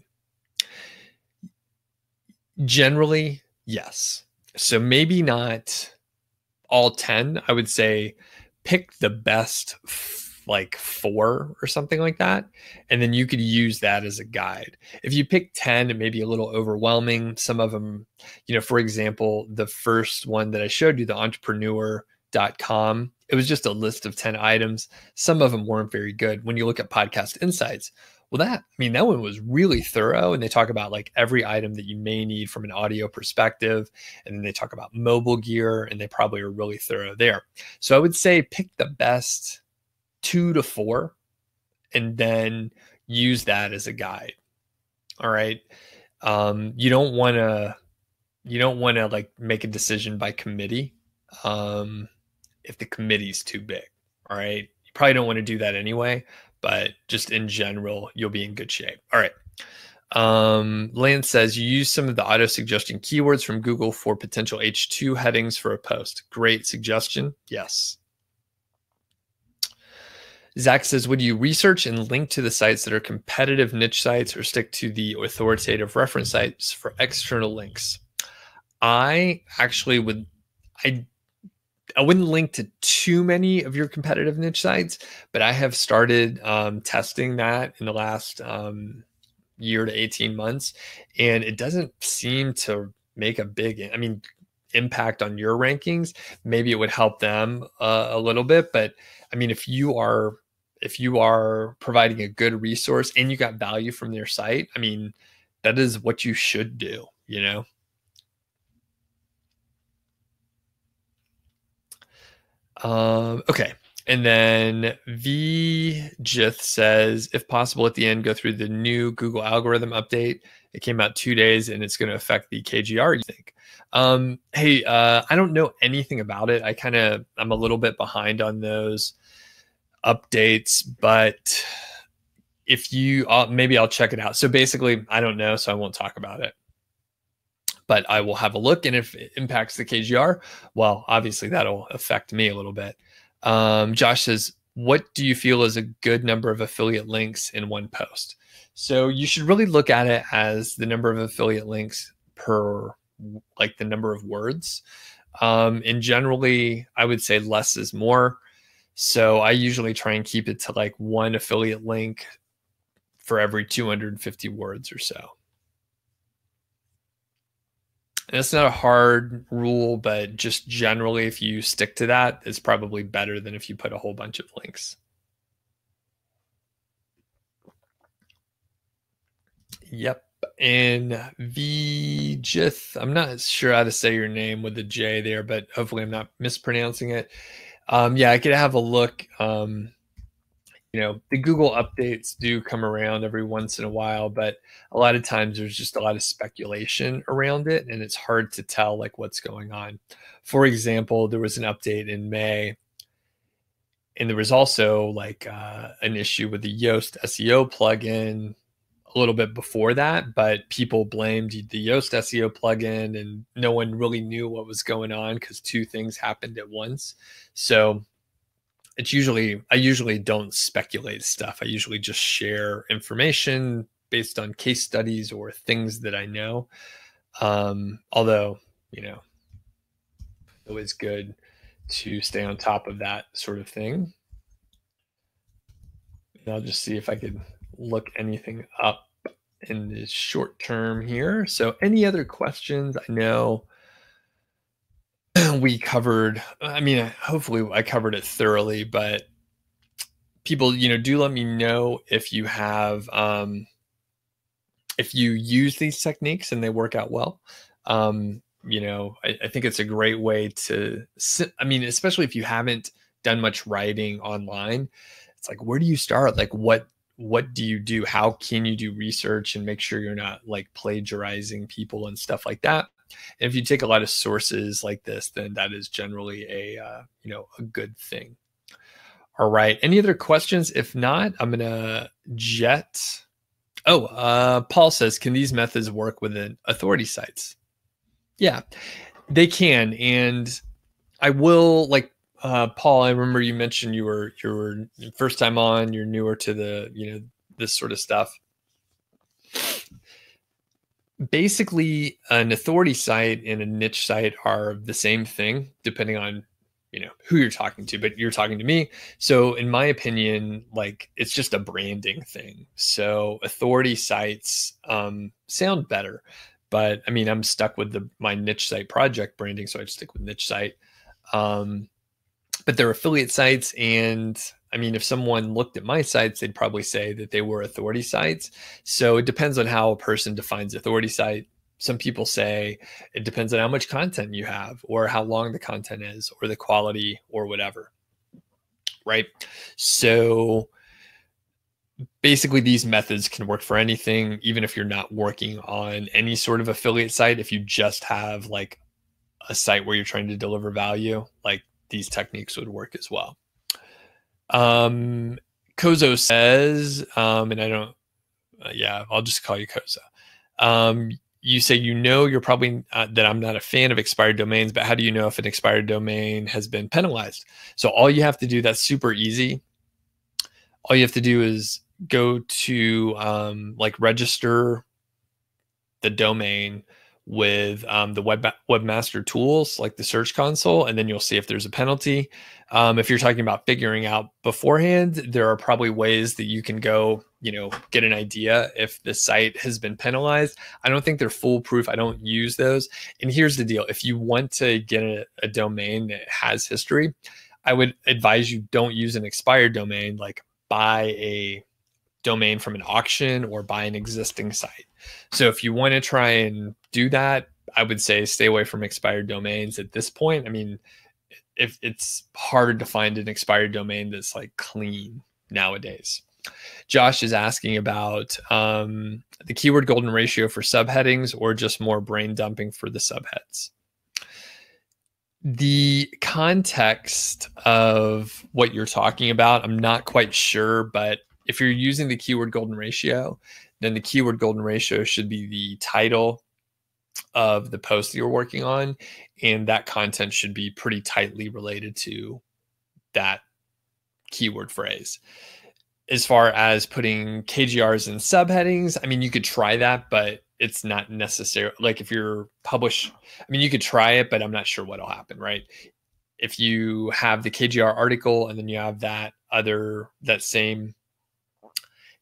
Generally, yes. So maybe not all 10. I would say pick the best like 4 or something like that, and then you could use that as a guide. If you pick 10, it may be a little overwhelming. Some of them, for example, the first one that I showed you, the entrepreneur.com, it was just a list of 10 items. Some of them weren't very good. When you look at Podcast Insights, well, that one was really thorough, and they talk about like every item that you may need from an audio perspective, and then they talk about mobile gear, and they probably are really thorough there. So I would say pick the best 2 to 4 and then use that as a guide. All right. You don't want to like make a decision by committee if the committee's too big. All right. You probably don't want to do that anyway, but just in general, you'll be in good shape. All right. Lance says you use some of the auto suggestion keywords from Google for potential H2 headings for a post. Great suggestion. Yes. Zach says, would you research and link to the sites that are competitive niche sites or stick to the authoritative reference sites for external links? I actually would, I wouldn't link to too many of your competitive niche sites, but I have started testing that in the last year to 18 months, and it doesn't seem to make a big, impact on your rankings. Maybe it would help them a little bit, but if you are providing a good resource and you got value from their site, that is what you should do, Okay. And then VJith says, if possible, at the end, go through the new Google algorithm update. It came out 2 days and it's going to affect the KGR, you think? Hey, I don't know anything about it. I'm a little bit behind on those updates, but if you, maybe I'll check it out. So basically, I don't know, so I won't talk about it. But I will have a look, and if it impacts the KGR, well, obviously that'll affect me a little bit. Josh says, what do you feel is a good number of affiliate links in one post? So you should really look at it as the number of affiliate links per like the number of words. And generally, I would say less is more. So I usually try and keep it to like 1 affiliate link for every 250 words or so. And it's not a hard rule, but just generally, if you stick to that, it's probably better than if you put a whole bunch of links. Yep. And Vijith, I'm not sure how to say your name with the J there, but hopefully I'm not mispronouncing it. Yeah, I could have a look. The Google updates do come around every once in a while, but a lot of times there's just a lot of speculation around it, and it's hard to tell like what's going on. For example, there was an update in May, and there was also like an issue with the Yoast SEO plugin a little bit before that, but people blamed the Yoast SEO plugin, and no one really knew what was going on because 2 things happened at once. So I usually don't speculate stuff. I usually just share information based on case studies or things that I know. Although, always good to stay on top of that sort of thing. And I'll just see if I could look anything up in the short term here. So any other questions? I know we covered, hopefully I covered it thoroughly, but people, do let me know if you have, if you use these techniques and they work out well. I think it's a great way to, especially if you haven't done much writing online, it's like, where do you start? Like, what do you do? How can you do research and make sure you're not like plagiarizing people and stuff like that? And if you take a lot of sources like this, then that is generally a good thing. All right. Any other questions? If not, I'm gonna jet. Paul says, can these methods work within authority sites? Yeah, they can. And I will, like, Paul, I remember you mentioned you were first time on, you're newer to the, this sort of stuff. Basically, an authority site and a niche site are the same thing, depending on who you're talking to, but you're talking to me. So in my opinion, like, it's just a branding thing. So authority sites sound better, but I mean, I'm stuck with my niche site project branding, so I stick with niche site. But they're affiliate sites, and I mean, if someone looked at my sites, they'd probably say that they were authority sites. So it depends on how a person defines authority site. Some people say it depends on how much content you have, or how long the content is, or the quality, or whatever, right? So basically, these methods can work for anything, even if you're not working on any sort of affiliate site. If you just have like a site where you're trying to deliver value, like, these techniques would work as well. Kozo says, and I don't, I'll just call you Kozo. You say, you're probably that I'm not a fan of expired domains, but how do you know if an expired domain has been penalized? So all you have to do, that's super easy. All you have to do is go to register the domain with the webmaster tools, like the Search Console, and then you'll see if there's a penalty. If you're talking about figuring out beforehand, there are probably ways that you can go, get an idea if the site has been penalized. I don't think they're foolproof. I don't use those. And here's the deal. If you want to get a domain that has history, I would advise you don't use an expired domain, like buy a domain from an auction or buy an existing site. So if you want to try and do that, I would say stay away from expired domains at this point. I mean, if it's hard to find an expired domain that's like clean nowadays. Josh is asking about the keyword golden ratio for subheadings, or just more brain dumping for the subheads. The context of what you're talking about, I'm not quite sure, but if you're using the keyword golden ratio, then the keyword golden ratio should be the title of the post that you're working on, and that content should be pretty tightly related to that keyword phrase. As far as putting KGRs in subheadings, I mean, you could try that, but it's not necessary. Like, if you're published, I mean, you could try it, but I'm not sure what'll happen, right? If you have the KGR article and then you have that same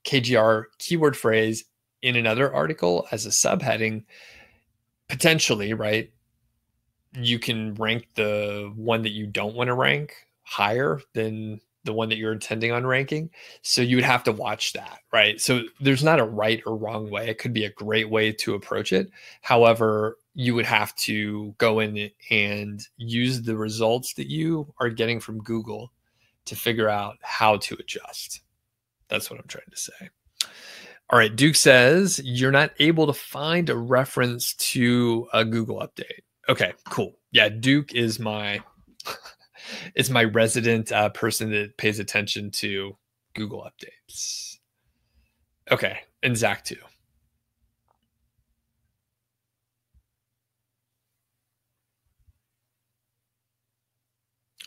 KGR keyword phrase in another article as a subheading, potentially, right, you can rank the one that you don't want to rank higher than the one that you're intending on ranking. So you would have to watch that, right? So there's not a right or wrong way. It could be a great way to approach it. However, you would have to go in and use the results that you are getting from Google to figure out how to adjust. That's what I'm trying to say. All right, Duke says, you're not able to find a reference to a Google update. Okay, cool. Yeah, Duke is my is my resident person that pays attention to Google updates. Okay, and Zach too.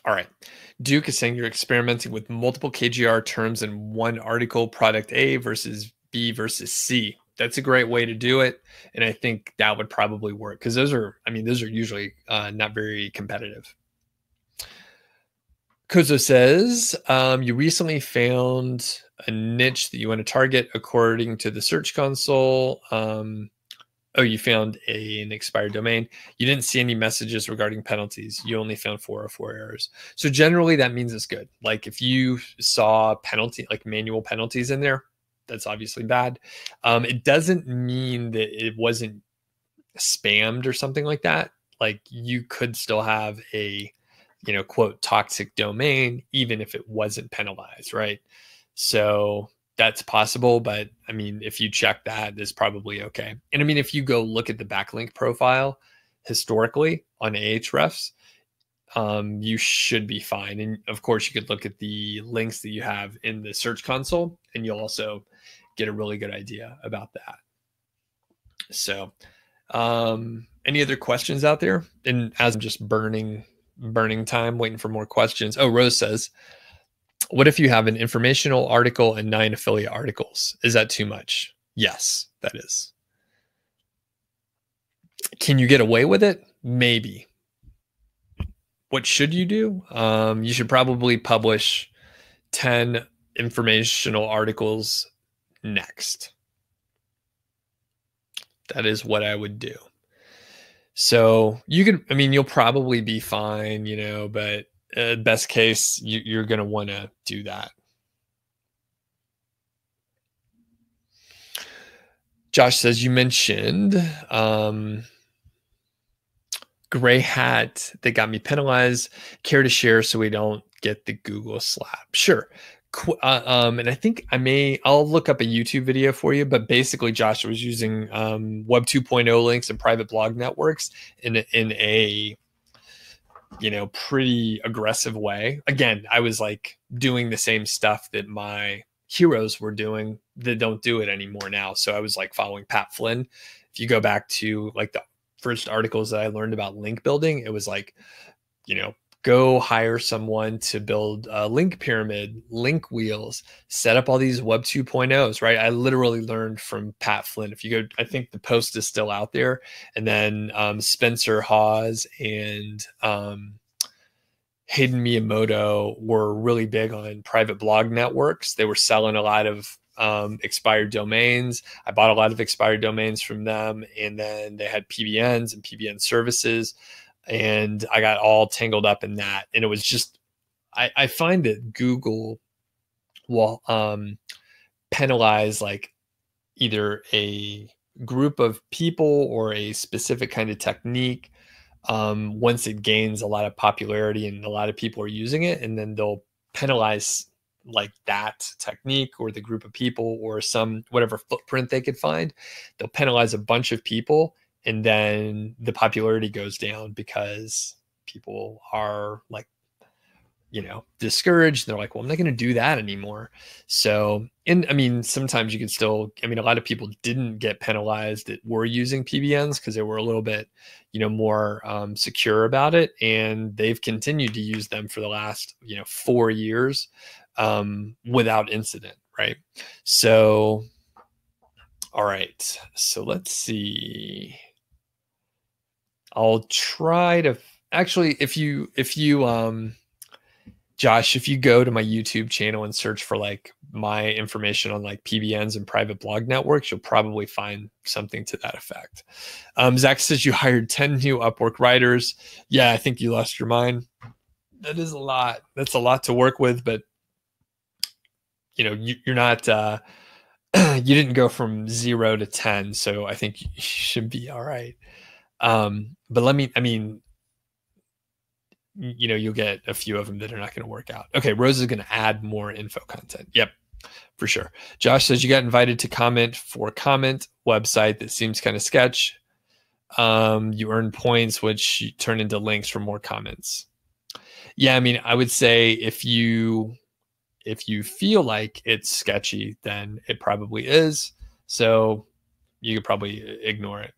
All right. Duke is saying you're experimenting with multiple KGR terms in one article, product A versus B versus C. That's a great way to do it. And I think that would probably work, because those are usually not very competitive. Kozo says, you recently found a niche that you want to target according to the Search Console. You found an expired domain. You didn't see any messages regarding penalties. You only found 404 errors. So generally that means it's good. Like, if you saw manual penalties in there, that's obviously bad. It doesn't mean that it wasn't spammed or something like that. Like, you could still have a, quote, toxic domain, even if it wasn't penalized, right? So that's possible, but I mean, if you check that, it's probably okay. And I mean, if you go look at the backlink profile, historically on Ahrefs, you should be fine. And of course, you could look at the links that you have in the Search Console, and you'll also get a really good idea about that. So, any other questions out there? And as I'm just burning time waiting for more questions. Oh, Rose says, what if you have an informational article and 9 affiliate articles? Is that too much? Yes, that is. Can you get away with it? Maybe. What should you do? You should probably publish 10 informational articles next. That is what I would do. So you could, I mean, you'll probably be fine, you know, but best case, you're going to want to do that. Josh says, you mentioned gray hat that got me penalized. Care to share so we don't get the Google slap? Sure. And I think I'll look up a YouTube video for you, but basically Josh was using Web 2.0 links and private blog networks in a, you know, pretty aggressive way. Again, I was like doing the same stuff that my heroes were doing that don't do it anymore now. So I was like following Pat Flynn. If you go back to like the first articles that I learned about link building, it was like, you know, go hire someone to build a link pyramid, link wheels, set up all these Web 2.0s, right? I literally learned from Pat Flynn. If you go, I think the post is still out there. And then Spencer Hawes and Hayden Miyamoto were really big on private blog networks. They were selling a lot of expired domains. I bought a lot of expired domains from them. And then they had PBNs and PBN services. And I got all tangled up in that. And it was just, I find that Google will penalize like either a group of people or a specific kind of technique once it gains a lot of popularity and a lot of people are using it. And then they'll penalize like that technique or the group of people or some whatever footprint they could find. They'll penalize a bunch of people. And then the popularity goes down because people are like, you know, discouraged. They're like, well, I'm not going to do that anymore. So, and I mean, sometimes you can still, I mean, a lot of people didn't get penalized that were using PBNs because they were a little bit, you know, more secure about it. And they've continued to use them for the last, you know, 4 years without incident. Right. So, all right. So let's see. I'll try to actually, if you, Josh, if you go to my YouTube channel and search for like my information on like PBNs and private blog networks, you'll probably find something to that effect. Zach says you hired 10 new Upwork writers. Yeah, I think you lost your mind. That is a lot. That's a lot to work with, but you know, you're not, you didn't go from 0 to 10. So I think you should be all right. But I mean, you know, you'll get a few of them that are not going to work out. Okay. Rose is going to add more info content. Yep, for sure. Josh says you got invited to comment for comment website that seems kind of sketch. You earn points, which you turn into links for more comments. Yeah. I mean, I would say if you feel like it's sketchy, then it probably is. So you could probably ignore it.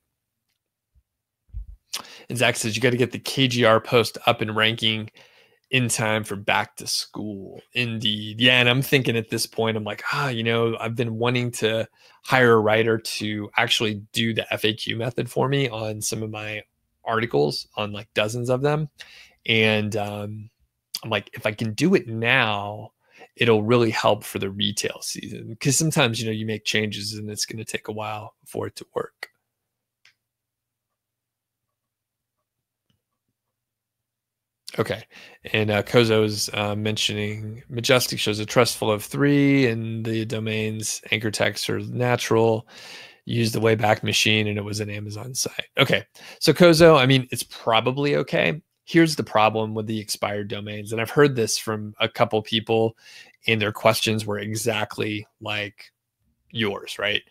And Zach says you got to get the KGR post up and ranking in time for back to school. Indeed. Yeah. And I'm thinking at this point, I'm like, you know, I've been wanting to hire a writer to actually do the FAQ method for me on some of my articles, on like dozens of them. And I'm like, if I can do it now, it'll really help for the retail season. Because sometimes, you know, you make changes and it's going to take a while for it to work. Okay. And Kozo's mentioning Majestic shows a trust flow of 3 and the domains anchor text are natural. Use the Wayback Machine and it was an Amazon site. Okay. So Kozo, I mean, it's probably okay. Here's the problem with the expired domains. And I've heard this from a couple people and their questions were exactly like yours, right?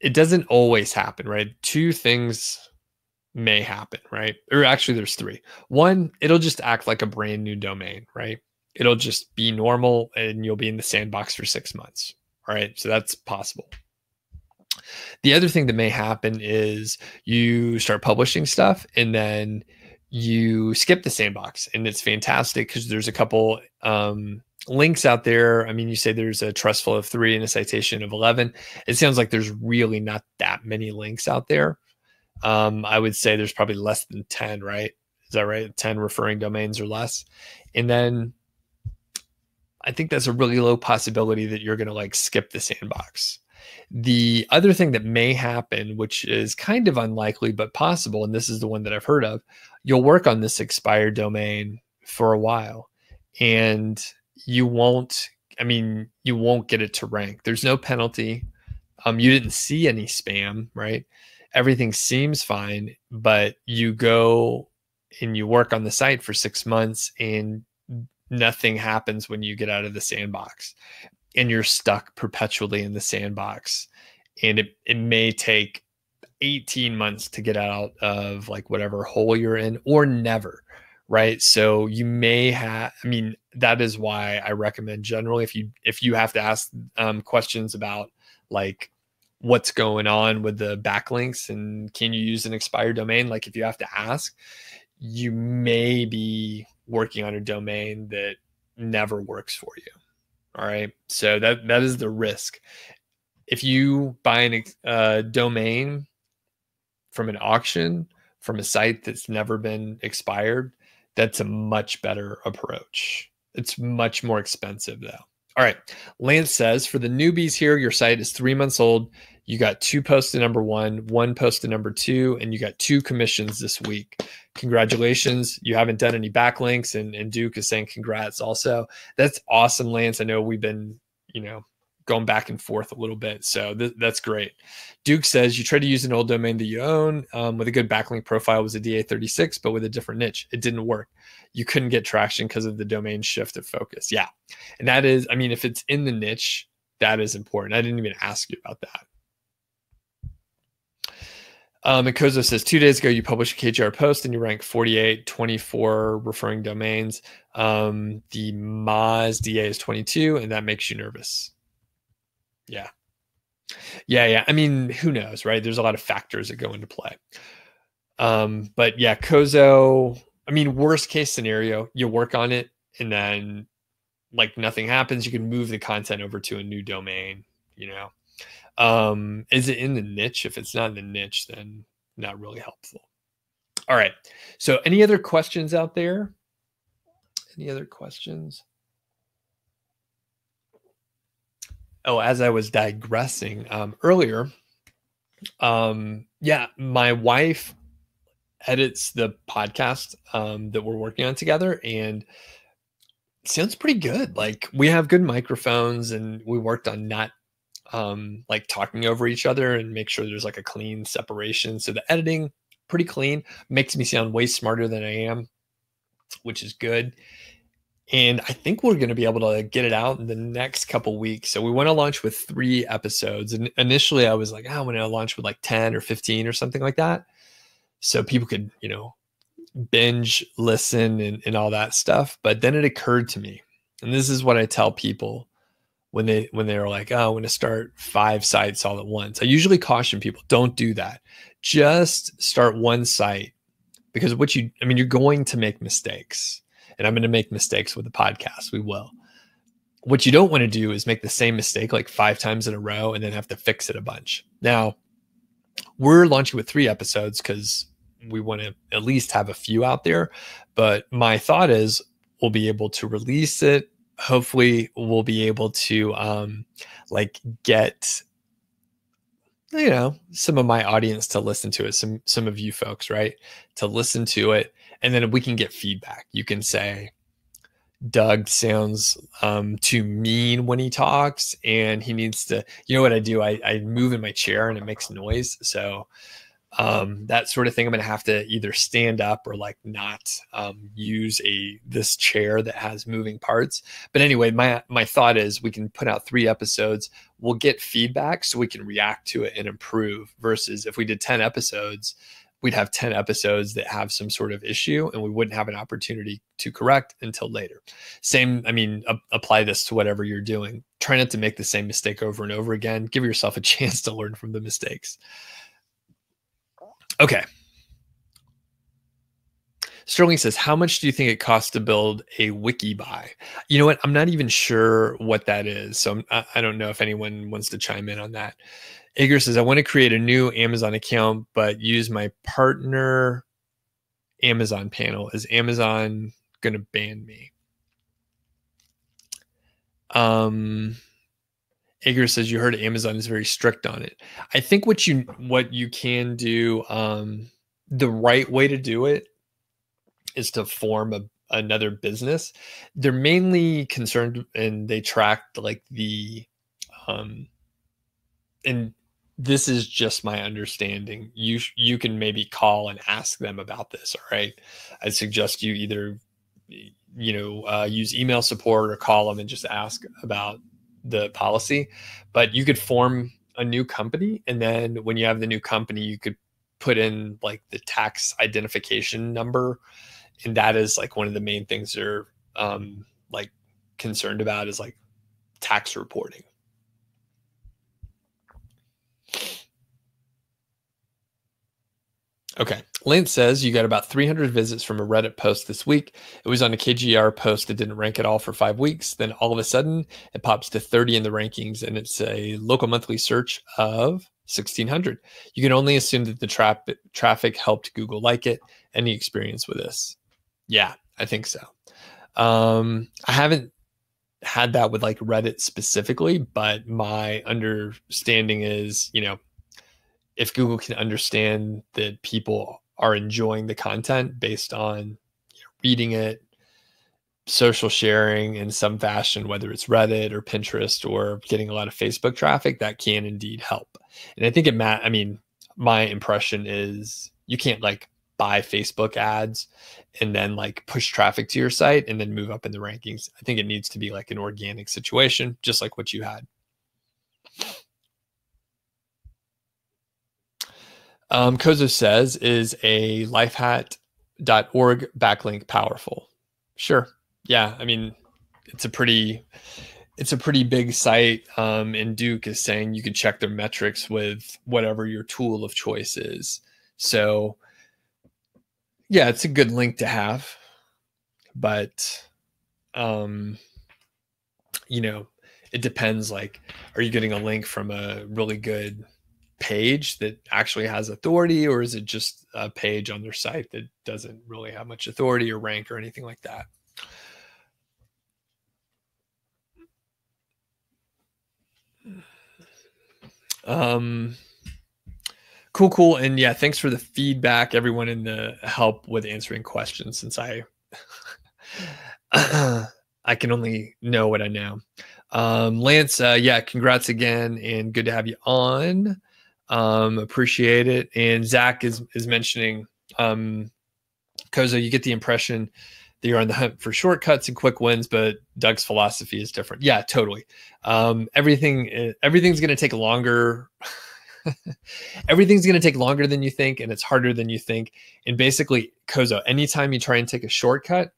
It doesn't always happen, right? Two things may happen, right? Or actually there's three. One, it'll just act like a brand new domain, right? It'll just be normal and you'll be in the sandbox for 6 months. All right. So that's possible. The other thing that may happen is you start publishing stuff and then you skip the sandbox, and it's fantastic because there's a couple links out there. I mean, you say there's a trustful of 3 and a citation of 11. It sounds like there's really not that many links out there. I would say there's probably less than 10, right? Is that right? 10 referring domains or less. And then I think that's a really low possibility that you're going to like skip the sandbox. The other thing that may happen, which is kind of unlikely but possible, and this is the one that I've heard of, you'll work on this expired domain for a while and you won't get it to rank. There's no penalty. You didn't see any spam, right? Everything seems fine, but you go and you work on the site for 6 months and nothing happens when you get out of the sandbox, and you're stuck perpetually in the sandbox. And it may take 18 months to get out of like whatever hole you're in, or never, right? So you may have, that is why I recommend generally, if you have to ask questions about like what's going on with the backlinks and can you use an expired domain, like if you have to ask, you may be working on a domain that never works for you. All right. So that is the risk. If you buy a domain from an auction, from a site that's never been expired, that's a much better approach. It's much more expensive though. All right. Lance says, for the newbies here, your site is 3 months old. You got 2 posts to number 1, 1 post to number 2, and you got 2 commissions this week. Congratulations. You haven't done any backlinks, and Duke is saying congrats also. That's awesome, Lance. I know we've been, going back and forth a little bit. So that's great. Duke says, you tried to use an old domain that you own with a good backlink profile, was a DA36, but with a different niche. It didn't work. You couldn't get traction because of the domain shift of focus. Yeah. And that is, if it's in the niche, that is important. I didn't even ask you about that. And Kozo says, 2 days ago, you published a KJR post and you rank 48, 24 referring domains. The Moz DA is 22, and that makes you nervous. Yeah. Who knows, right? There's a lot of factors that go into play. But yeah, Kozo, worst case scenario, you work on it and then like nothing happens. You can move the content over to a new domain, Is it in the niche? If it's not in the niche, then not really helpful. All right. So any other questions out there? Any other questions? Oh, as I was digressing earlier, my wife edits the podcast that we're working on together, and it sounds pretty good. Like we have good microphones, and we worked on not like talking over each other and make sure there's like a clean separation. So the editing pretty clean, makes me sound way smarter than I am, which is good. And I think we're going to be able to get it out in the next couple weeks. So we want to launch with 3 episodes. And initially I was like, I want to launch with like 10 or 15 or something like that. So people could, binge listen and all that stuff. But then it occurred to me, and this is what I tell people when they're like, oh, I want to start 5 sites all at once. I usually caution people, don't do that. Just start one site, because you're going to make mistakes. And I'm going to make mistakes with the podcast. We will. What you don't want to do is make the same mistake like 5 times in a row and then have to fix it a bunch. Now, we're launching with 3 episodes because we want to at least have a few out there. But my thought is we'll be able to release it. Hopefully we'll be able to get some of my audience to listen to it, some of you folks, right, to listen to it, and then we can get feedback. You can say, Doug sounds too mean when he talks, and he needs to, what I do, I move in my chair and it makes noise. So that sort of thing, I'm going to have to either stand up or like not use this chair that has moving parts. But anyway, my thought is we can put out 3 episodes. We'll get feedback so we can react to it and improve, versus if we did 10 episodes, we'd have 10 episodes that have some sort of issue and we wouldn't have an opportunity to correct until later. Same, I mean, apply this to whatever you're doing. Try not to make the same mistake over and over again. Give yourself a chance to learn from the mistakes. Okay. Sterling says, how much do you think it costs to build a wiki buy? You know what? I'm not even sure what that is. So I don't know if anyone wants to chime in on that. Ager says, I want to create a new Amazon account, but use my partner Amazon panel. Is Amazon going to ban me? Ager says, you heard Amazon is very strict on it. I think what you can do, the right way to do it is to form another business. They're mainly concerned, and they track like the, and this is just my understanding. You can maybe call and ask them about this. All right. I suggest you either, use email support or call them and just ask about the policy. But you could form a new company. And then when you have the new company, you could put in like the tax identification number. And that is like one of the main things they're like concerned about is like tax reporting. Okay. Lance says you got about 300 visits from a Reddit post this week. It was on a KGR post that didn't rank at all for 5 weeks. Then all of a sudden it pops to 30 in the rankings and it's a local monthly search of 1,600. You can only assume that the traffic helped Google like it. Any experience with this? Yeah, I think so. I haven't had that with like Reddit specifically, but my understanding is, if Google can understand that people are enjoying the content based on reading it, social sharing in some fashion, whether it's Reddit or Pinterest or getting a lot of Facebook traffic, that can indeed help. And I think my impression is you can't like buy Facebook ads and then like push traffic to your site and then move up in the rankings. I think it needs to be like an organic situation, just like what you had. Kozo says, is a lifehack.org backlink powerful? Sure. Yeah. I mean, it's a pretty big site. And Duke is saying you could check their metrics with whatever your tool of choice is. So yeah, it's a good link to have, but, it depends. Like, are you getting a link from a really good page that actually has authority, or is it just a page on their site that doesn't really have much authority or rank or anything like that? Cool. And yeah, thanks for the feedback, everyone, and the help with answering questions, since I can only know what I know. Lance, yeah, congrats again and good to have you on. Appreciate it. And Zach is mentioning, Kozo, you get the impression that you're on the hunt for shortcuts and quick wins, but Doug's philosophy is different. Yeah, totally. Everything's going to take longer. Everything's going to take longer than you think, and it's harder than you think. And basically, Kozo, anytime you try and take a shortcut,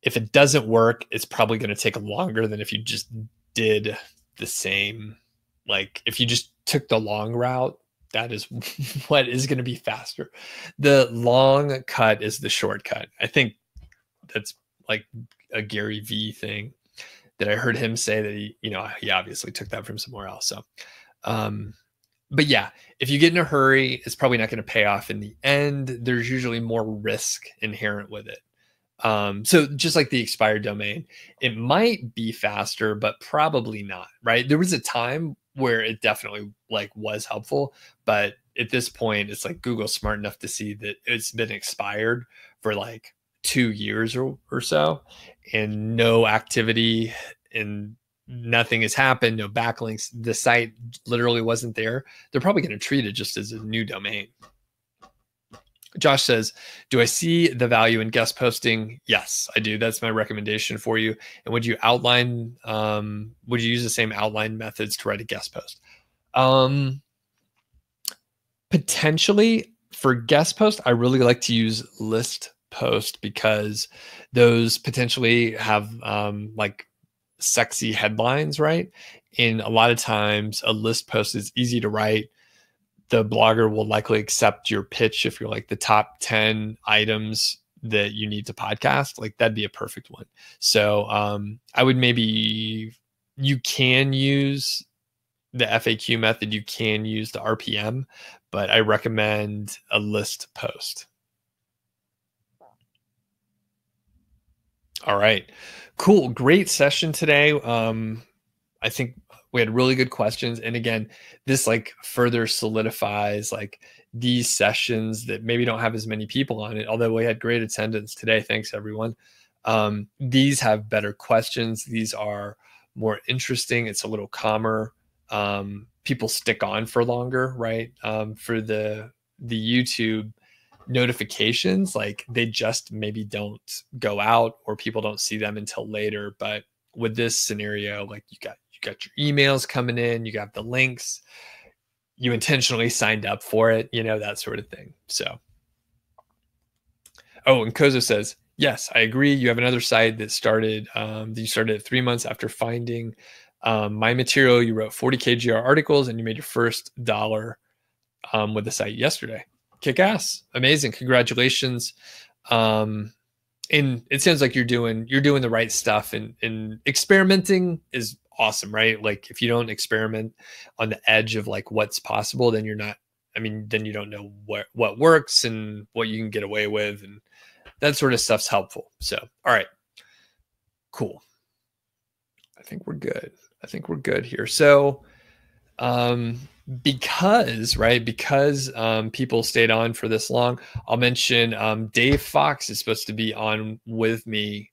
if it doesn't work, it's probably going to take longer than if you just did the same. Like if you just took the long route, that is what is going to be faster. The long cut is the shortcut. I think that's like a Gary V thing that I heard him say that he obviously took that from somewhere else. So, but yeah, if you get in a hurry, it's probably not going to pay off in the end. There's usually more risk inherent with it. So just like the expired domain, it might be faster, but probably not, right? There was a time where it definitely like was helpful, but at this point it's like Google's smart enough to see that it's been expired for like 2 years or so, and no activity and nothing has happened, no backlinks. The site literally wasn't there. They're probably going to treat it just as a new domain. Josh says, do I see the value in guest posting? Yes, I do. That's my recommendation for you. And would you use the same outline methods to write a guest post? Potentially for guest post, I really like to use list post because those potentially have like sexy headlines, right? And a lot of times a list post is easy to write. The blogger will likely accept your pitch if you're like the top 10 items that you need to podcast. Like that'd be a perfect one. So I would maybe, you can use the FAQ method, you can use the RPM, but I recommend a list post. All right, cool. Great session today. I think we had really good questions. And again, this like further solidifies like these sessions that maybe don't have as many people on it, although we had great attendance today. Thanks everyone. These have better questions. These are more interesting. It's a little calmer. People stick on for longer, right? For the YouTube notifications, like they just maybe don't go out or people don't see them until later. But with this scenario, like you got your emails coming in, you got the links, you intentionally signed up for it, you know, that sort of thing. So, oh, and Kozo says, yes, I agree. You have another site that started, you started 3 months after finding my material. You wrote 40 KGR articles and you made your first dollar with the site yesterday. Kick ass. Amazing. Congratulations. And it sounds like you're doing the right stuff, and experimenting is awesome, right? Like if you don't experiment on the edge of like what's possible, then you're not, I mean, then you don't know what works and what you can get away with, and that sort of stuff's helpful. So, all right, cool. I think we're good here. So, because people stayed on for this long, I'll mention Dave Fox is supposed to be on with me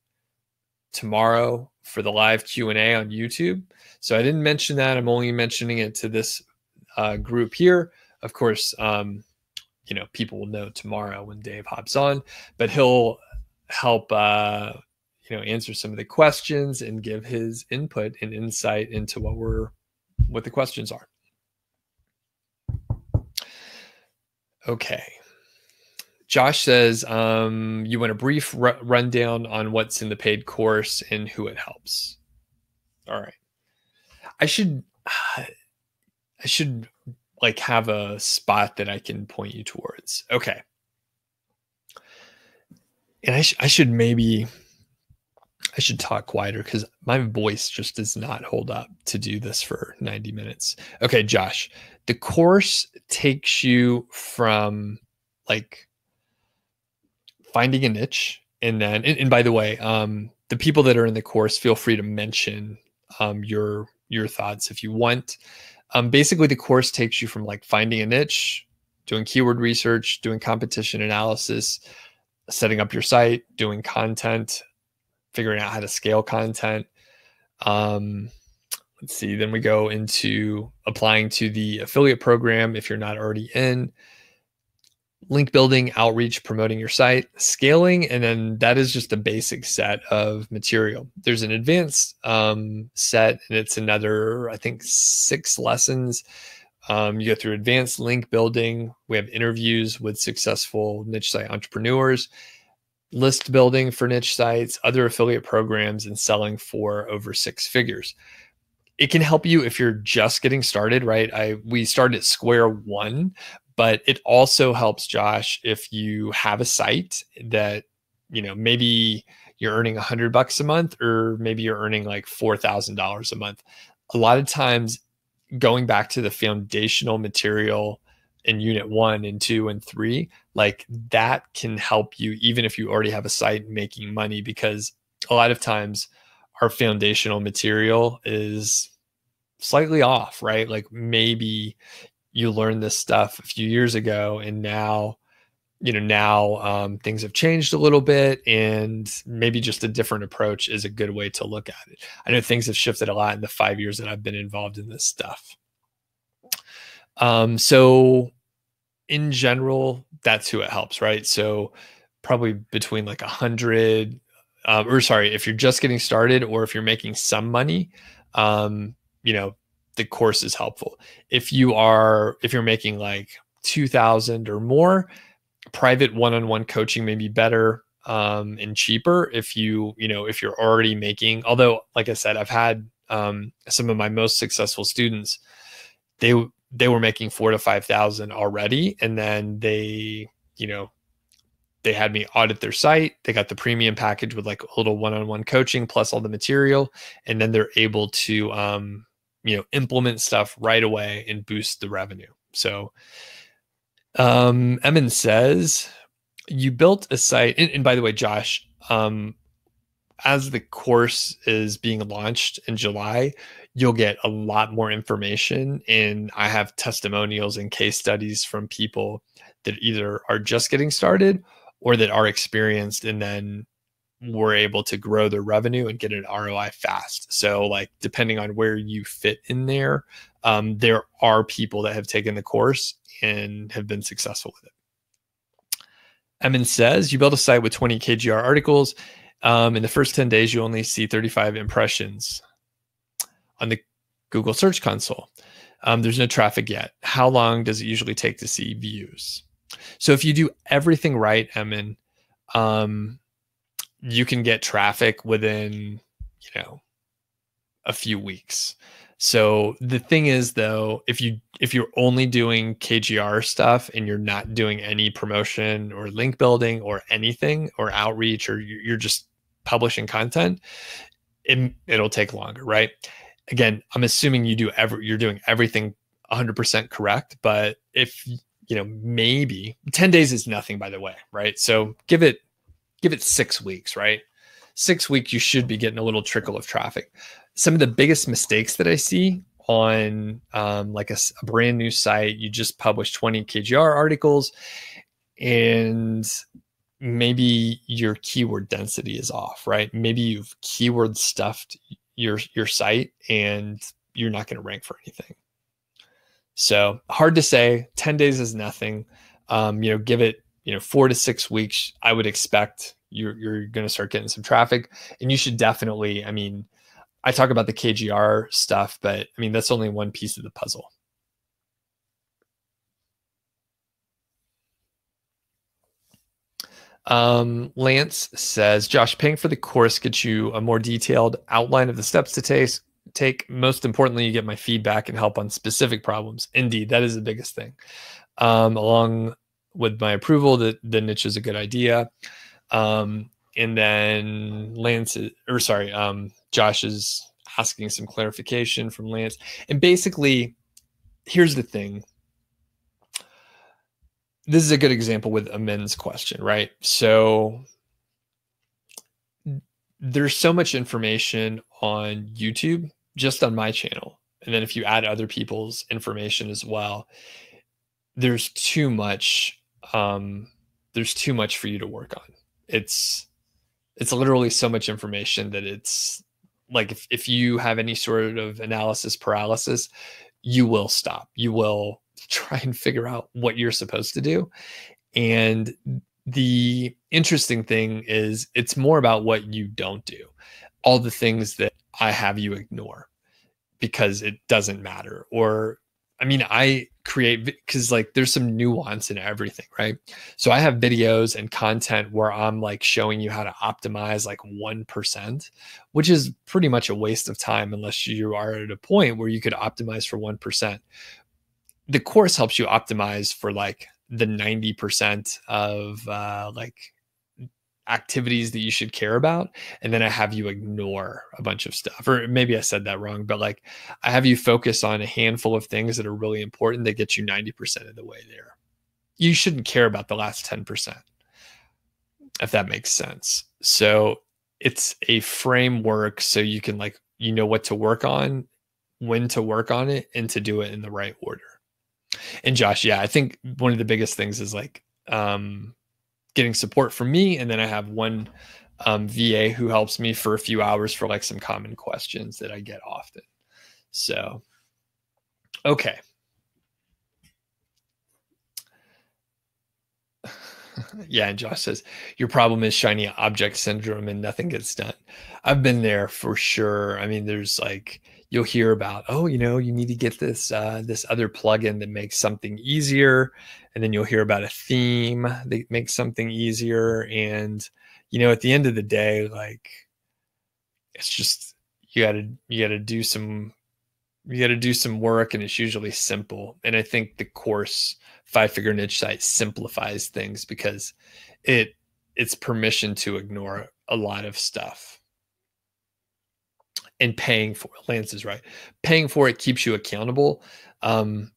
tomorrow for the live Q&A on YouTube. So I didn't mention that. I'm only mentioning it to this group here. Of course, you know, people will know tomorrow when Dave hops on, but he'll help you know, answer some of the questions and give his input and insight into what the questions are. Okay. Josh says, you want a brief rundown on what's in the paid course and who it helps. All right. I should like have a spot that I can point you towards. Okay. And I should talk quieter because my voice just does not hold up to do this for 90 minutes. Okay, Josh, the course takes you from like finding a niche, and then, and by the way, the people that are in the course, feel free to mention your thoughts if you want. Basically, the course takes you from like finding a niche, doing keyword research, doing competition analysis, setting up your site, doing content, figuring out how to scale content. Let's see, then we go into applying to the affiliate program if you're not already in, link building, outreach, promoting your site, scaling, and then that is just a basic set of material. There's an advanced set, and it's another, I think, 6 lessons. You go through advanced link building. We have interviews with successful niche site entrepreneurs, list building for niche sites, other affiliate programs, and selling for over 6 figures. It can help you if you're just getting started, right? We started at square one, but it also helps, Josh, if you have a site that, you know, maybe you're earning $100 a month, or maybe you're earning like $4,000 a month. A lot of times, going back to the foundational material in unit 1 and 2 and 3, like that can help you even if you already have a site making money, because a lot of times our foundational material is slightly off, right? Like maybe you learned this stuff a few years ago and now, you know, things have changed a little bit, and maybe just a different approach is a good way to look at it. I know things have shifted a lot in the 5 years that I've been involved in this stuff. So in general, that's who it helps, right? So probably between like 100, or sorry, if you're just getting started or if you're making some money, you know, the course is helpful. If you're making like 2,000 or more. Private one-on-one coaching may be better and cheaper if if you're already making, although like I said, I've had some of my most successful students, they were making 4,000 to 5,000 already. And then they had me audit their site. They got the premium package with like a little one-on-one coaching plus all the material. And then they're able to, implement stuff right away and boost the revenue. So Emin says, you built a site. And by the way, Josh, as the course is being launched in July, you'll get a lot more information. And I have testimonials and case studies from people that either are just getting started or that are experienced and then were able to grow their revenue and get an ROI fast. So like, depending on where you fit in there are people that have taken the course and have been successful with it. Emin says, you built a site with 20 KGR articles. In the first 10 days, you only see 35 impressions on the Google Search Console. There's no traffic yet. How long does it usually take to see views? So if you do everything right, Emin, you can get traffic within, a few weeks. So the thing is, though, if you're only doing KGR stuff and you're not doing any promotion or link building or anything or outreach, or you're just publishing content, it'll take longer, right? Again, I'm assuming you're doing everything 100% correct, but if maybe 10 days is nothing, by the way, right? So give it 6 weeks, right? 6 weeks, you should be getting a little trickle of traffic. Some of the biggest mistakes that I see on like a brand new site, you just published 20 KGR articles and maybe your keyword density is off, right? Maybe you've keyword stuffed your site and you're not going to rank for anything. So hard to say. 10 days is nothing. Give it 4 to 6 weeks. I would expect you're going to start getting some traffic, and you should definitely, I talk about the KGR stuff, but that's only one piece of the puzzle. Lance says, Josh, paying for the course gets you a more detailed outline of the steps to take. Most importantly, you get my feedback and help on specific problems. Indeed, that is the biggest thing. Along with my approval that the niche is a good idea. And then Josh is asking some clarification from Lance. And basically, here's the thing. This is a good example with Amin's question, right? So there's so much information on YouTube, just on my channel. And then if you add other people's information as well, there's too much for you to work on. It's literally so much information that it's like, if you have any sort of analysis paralysis, you will stop. You will try and figure out what you're supposed to do. And the interesting thing is, it's more about what you don't do. All the things that I have you ignore because it doesn't matter. Or, I create, because like there's some nuance in everything, right? So I have videos and content where I'm like showing you how to optimize like 1%, which is pretty much a waste of time unless you are at a point where you could optimize for 1%. The course helps you optimize for like the 90% of like activities that you should care about. And then I have you ignore a bunch of stuff, or maybe I said that wrong, but like I have you focus on a handful of things that are really important that get you 90% of the way there. You shouldn't care about the last 10%, if that makes sense. So it's a framework so you can like, what to work on, when to work on it, and to do it in the right order. And Josh, yeah, I think one of the biggest things is like getting support from me. And then I have one VA who helps me for a few hours for like some common questions that I get often. So, okay. Yeah, and Josh says, your problem is shiny object syndrome and nothing gets done. I've been there for sure. There's like, you'll hear about, oh, you need to get this this other plugin that makes something easier, and then you'll hear about a theme that makes something easier. And at the end of the day, like, it's just you gotta do some work, and it's usually simple. And I think the course five-figure niche site simplifies things because it's permission to ignore a lot of stuff. And paying for it, Lance is right. Paying for it keeps you accountable. And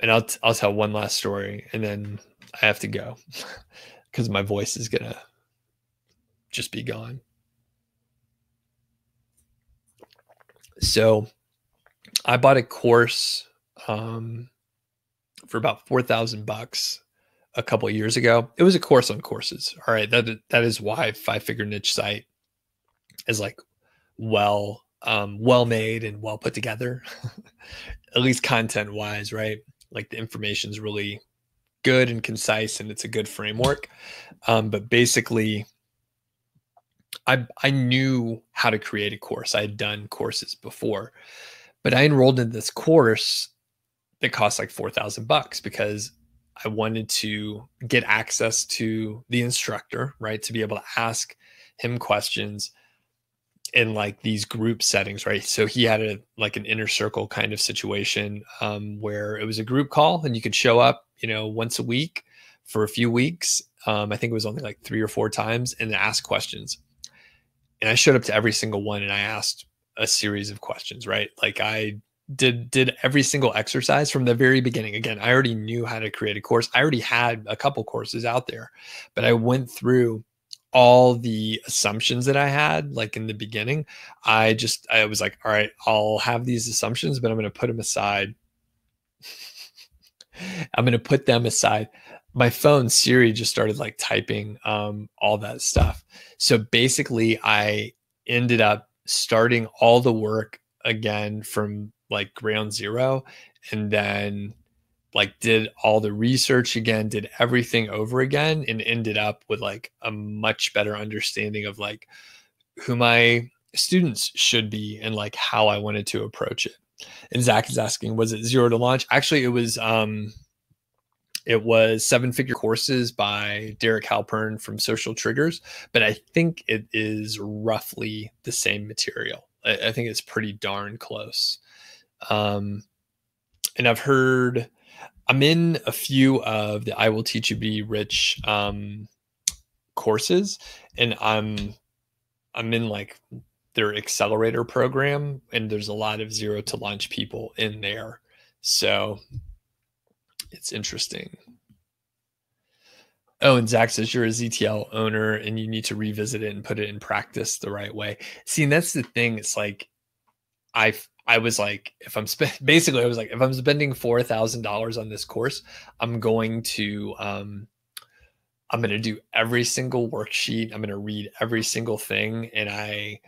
I'll tell one last story, and then I have to go because my voice is gonna just be gone. So I bought a course for about $4,000 a couple of years ago. It was a course on courses. All right, that is why five-figure niche site is like well made and well put together, at least content wise, right? Like the information is really good and concise, and it's a good framework. But basically, I knew how to create a course. I had done courses before, but I enrolled in this course that cost like $4,000 because I wanted to get access to the instructor, right? To be able to ask him questions in like these group settings, right? So he had an inner circle kind of situation where it was a group call, and you could show up, once a week for a few weeks. I think it was only like 3 or 4 times, and ask questions. And I showed up to every single one, and I asked a series of questions, right? Like I did every single exercise from the very beginning. Again, I already knew how to create a course. I already had a couple courses out there, but I went through all the assumptions that I had, like in the beginning. I was like, all right, I'll have these assumptions, but I'm going to put them aside. I'm going to put them aside. My phone, Siri, just started like typing all that stuff. So basically, I ended up starting all the work again from like ground zero, and then like did all the research again, did everything over again, and ended up with like a much better understanding of like who my students should be and like how I wanted to approach it. And Zach is asking, was it zero to launch? Actually, it was Seven-Figure Courses by Derek Halpern from Social Triggers, but I think it is roughly the same material. I think it's pretty darn close. And I'm in a few of the I Will Teach You Be Rich courses, and I'm in like their accelerator program, and there's a lot of zero to launch people in there. So it's interesting. Oh, and Zach says you're a ZTL owner and you need to revisit it and put it in practice the right way. See, and that's the thing. It's like I was like, if I'm basically, I was like, if I'm spending $4,000 on this course, I'm going to do every single worksheet. I'm going to read every single thing. And I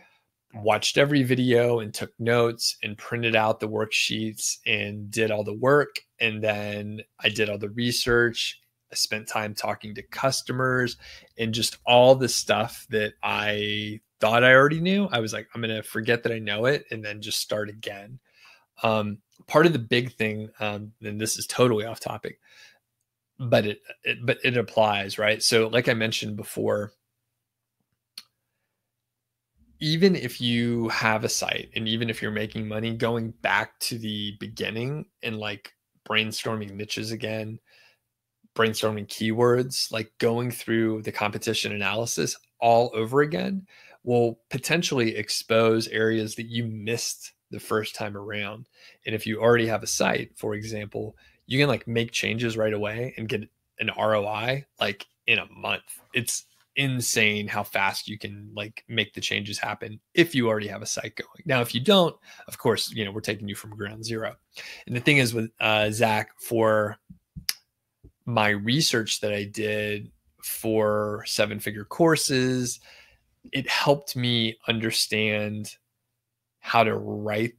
watched every video and took notes and printed out the worksheets and did all the work. And then I did all the research. I spent time talking to customers and just all the stuff that I thought I already knew. I was like, I'm going to forget that I know it and then just start again. Part of the big thing, and this is totally off topic, but it applies, right? So like I mentioned before, even if you have a site and even if you're making money, going back to the beginning and like brainstorming niches again, brainstorming keywords, like going through the competition analysis all over again will potentially expose areas that you missed the first time around. And if you already have a site, for example, you can like make changes right away and get an ROI like in a month. It's insane how fast you can like make the changes happen if you already have a site going. Now, if you don't, of course, we're taking you from ground zero. And the thing is with Zach, for my research that I did for Seven-Figure Courses, it helped me understand how to write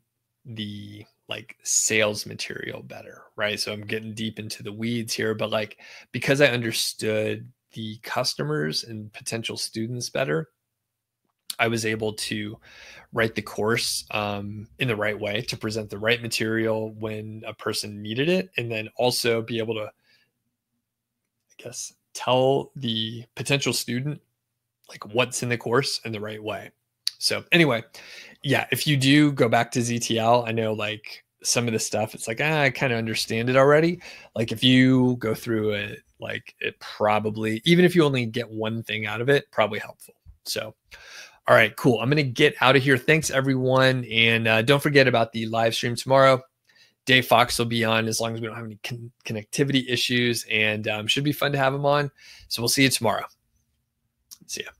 the like sales material better, right? So I'm getting deep into the weeds here, but like because I understood the customers and potential students better, I was able to write the course in the right way to present the right material when a person needed it, and then also be able to, I guess, tell the potential student like what's in the course in the right way. So anyway, yeah, if you do go back to ZTL, I know like some of the stuff, it's like, I kind of understand it already. Like if you go through it, like it probably, even if you only get one thing out of it, probably helpful. So, all right, cool. I'm going to get out of here. Thanks everyone. And don't forget about the live stream tomorrow. Dave Fox will be on as long as we don't have any connectivity issues, and should be fun to have him on. So we'll see you tomorrow. See ya.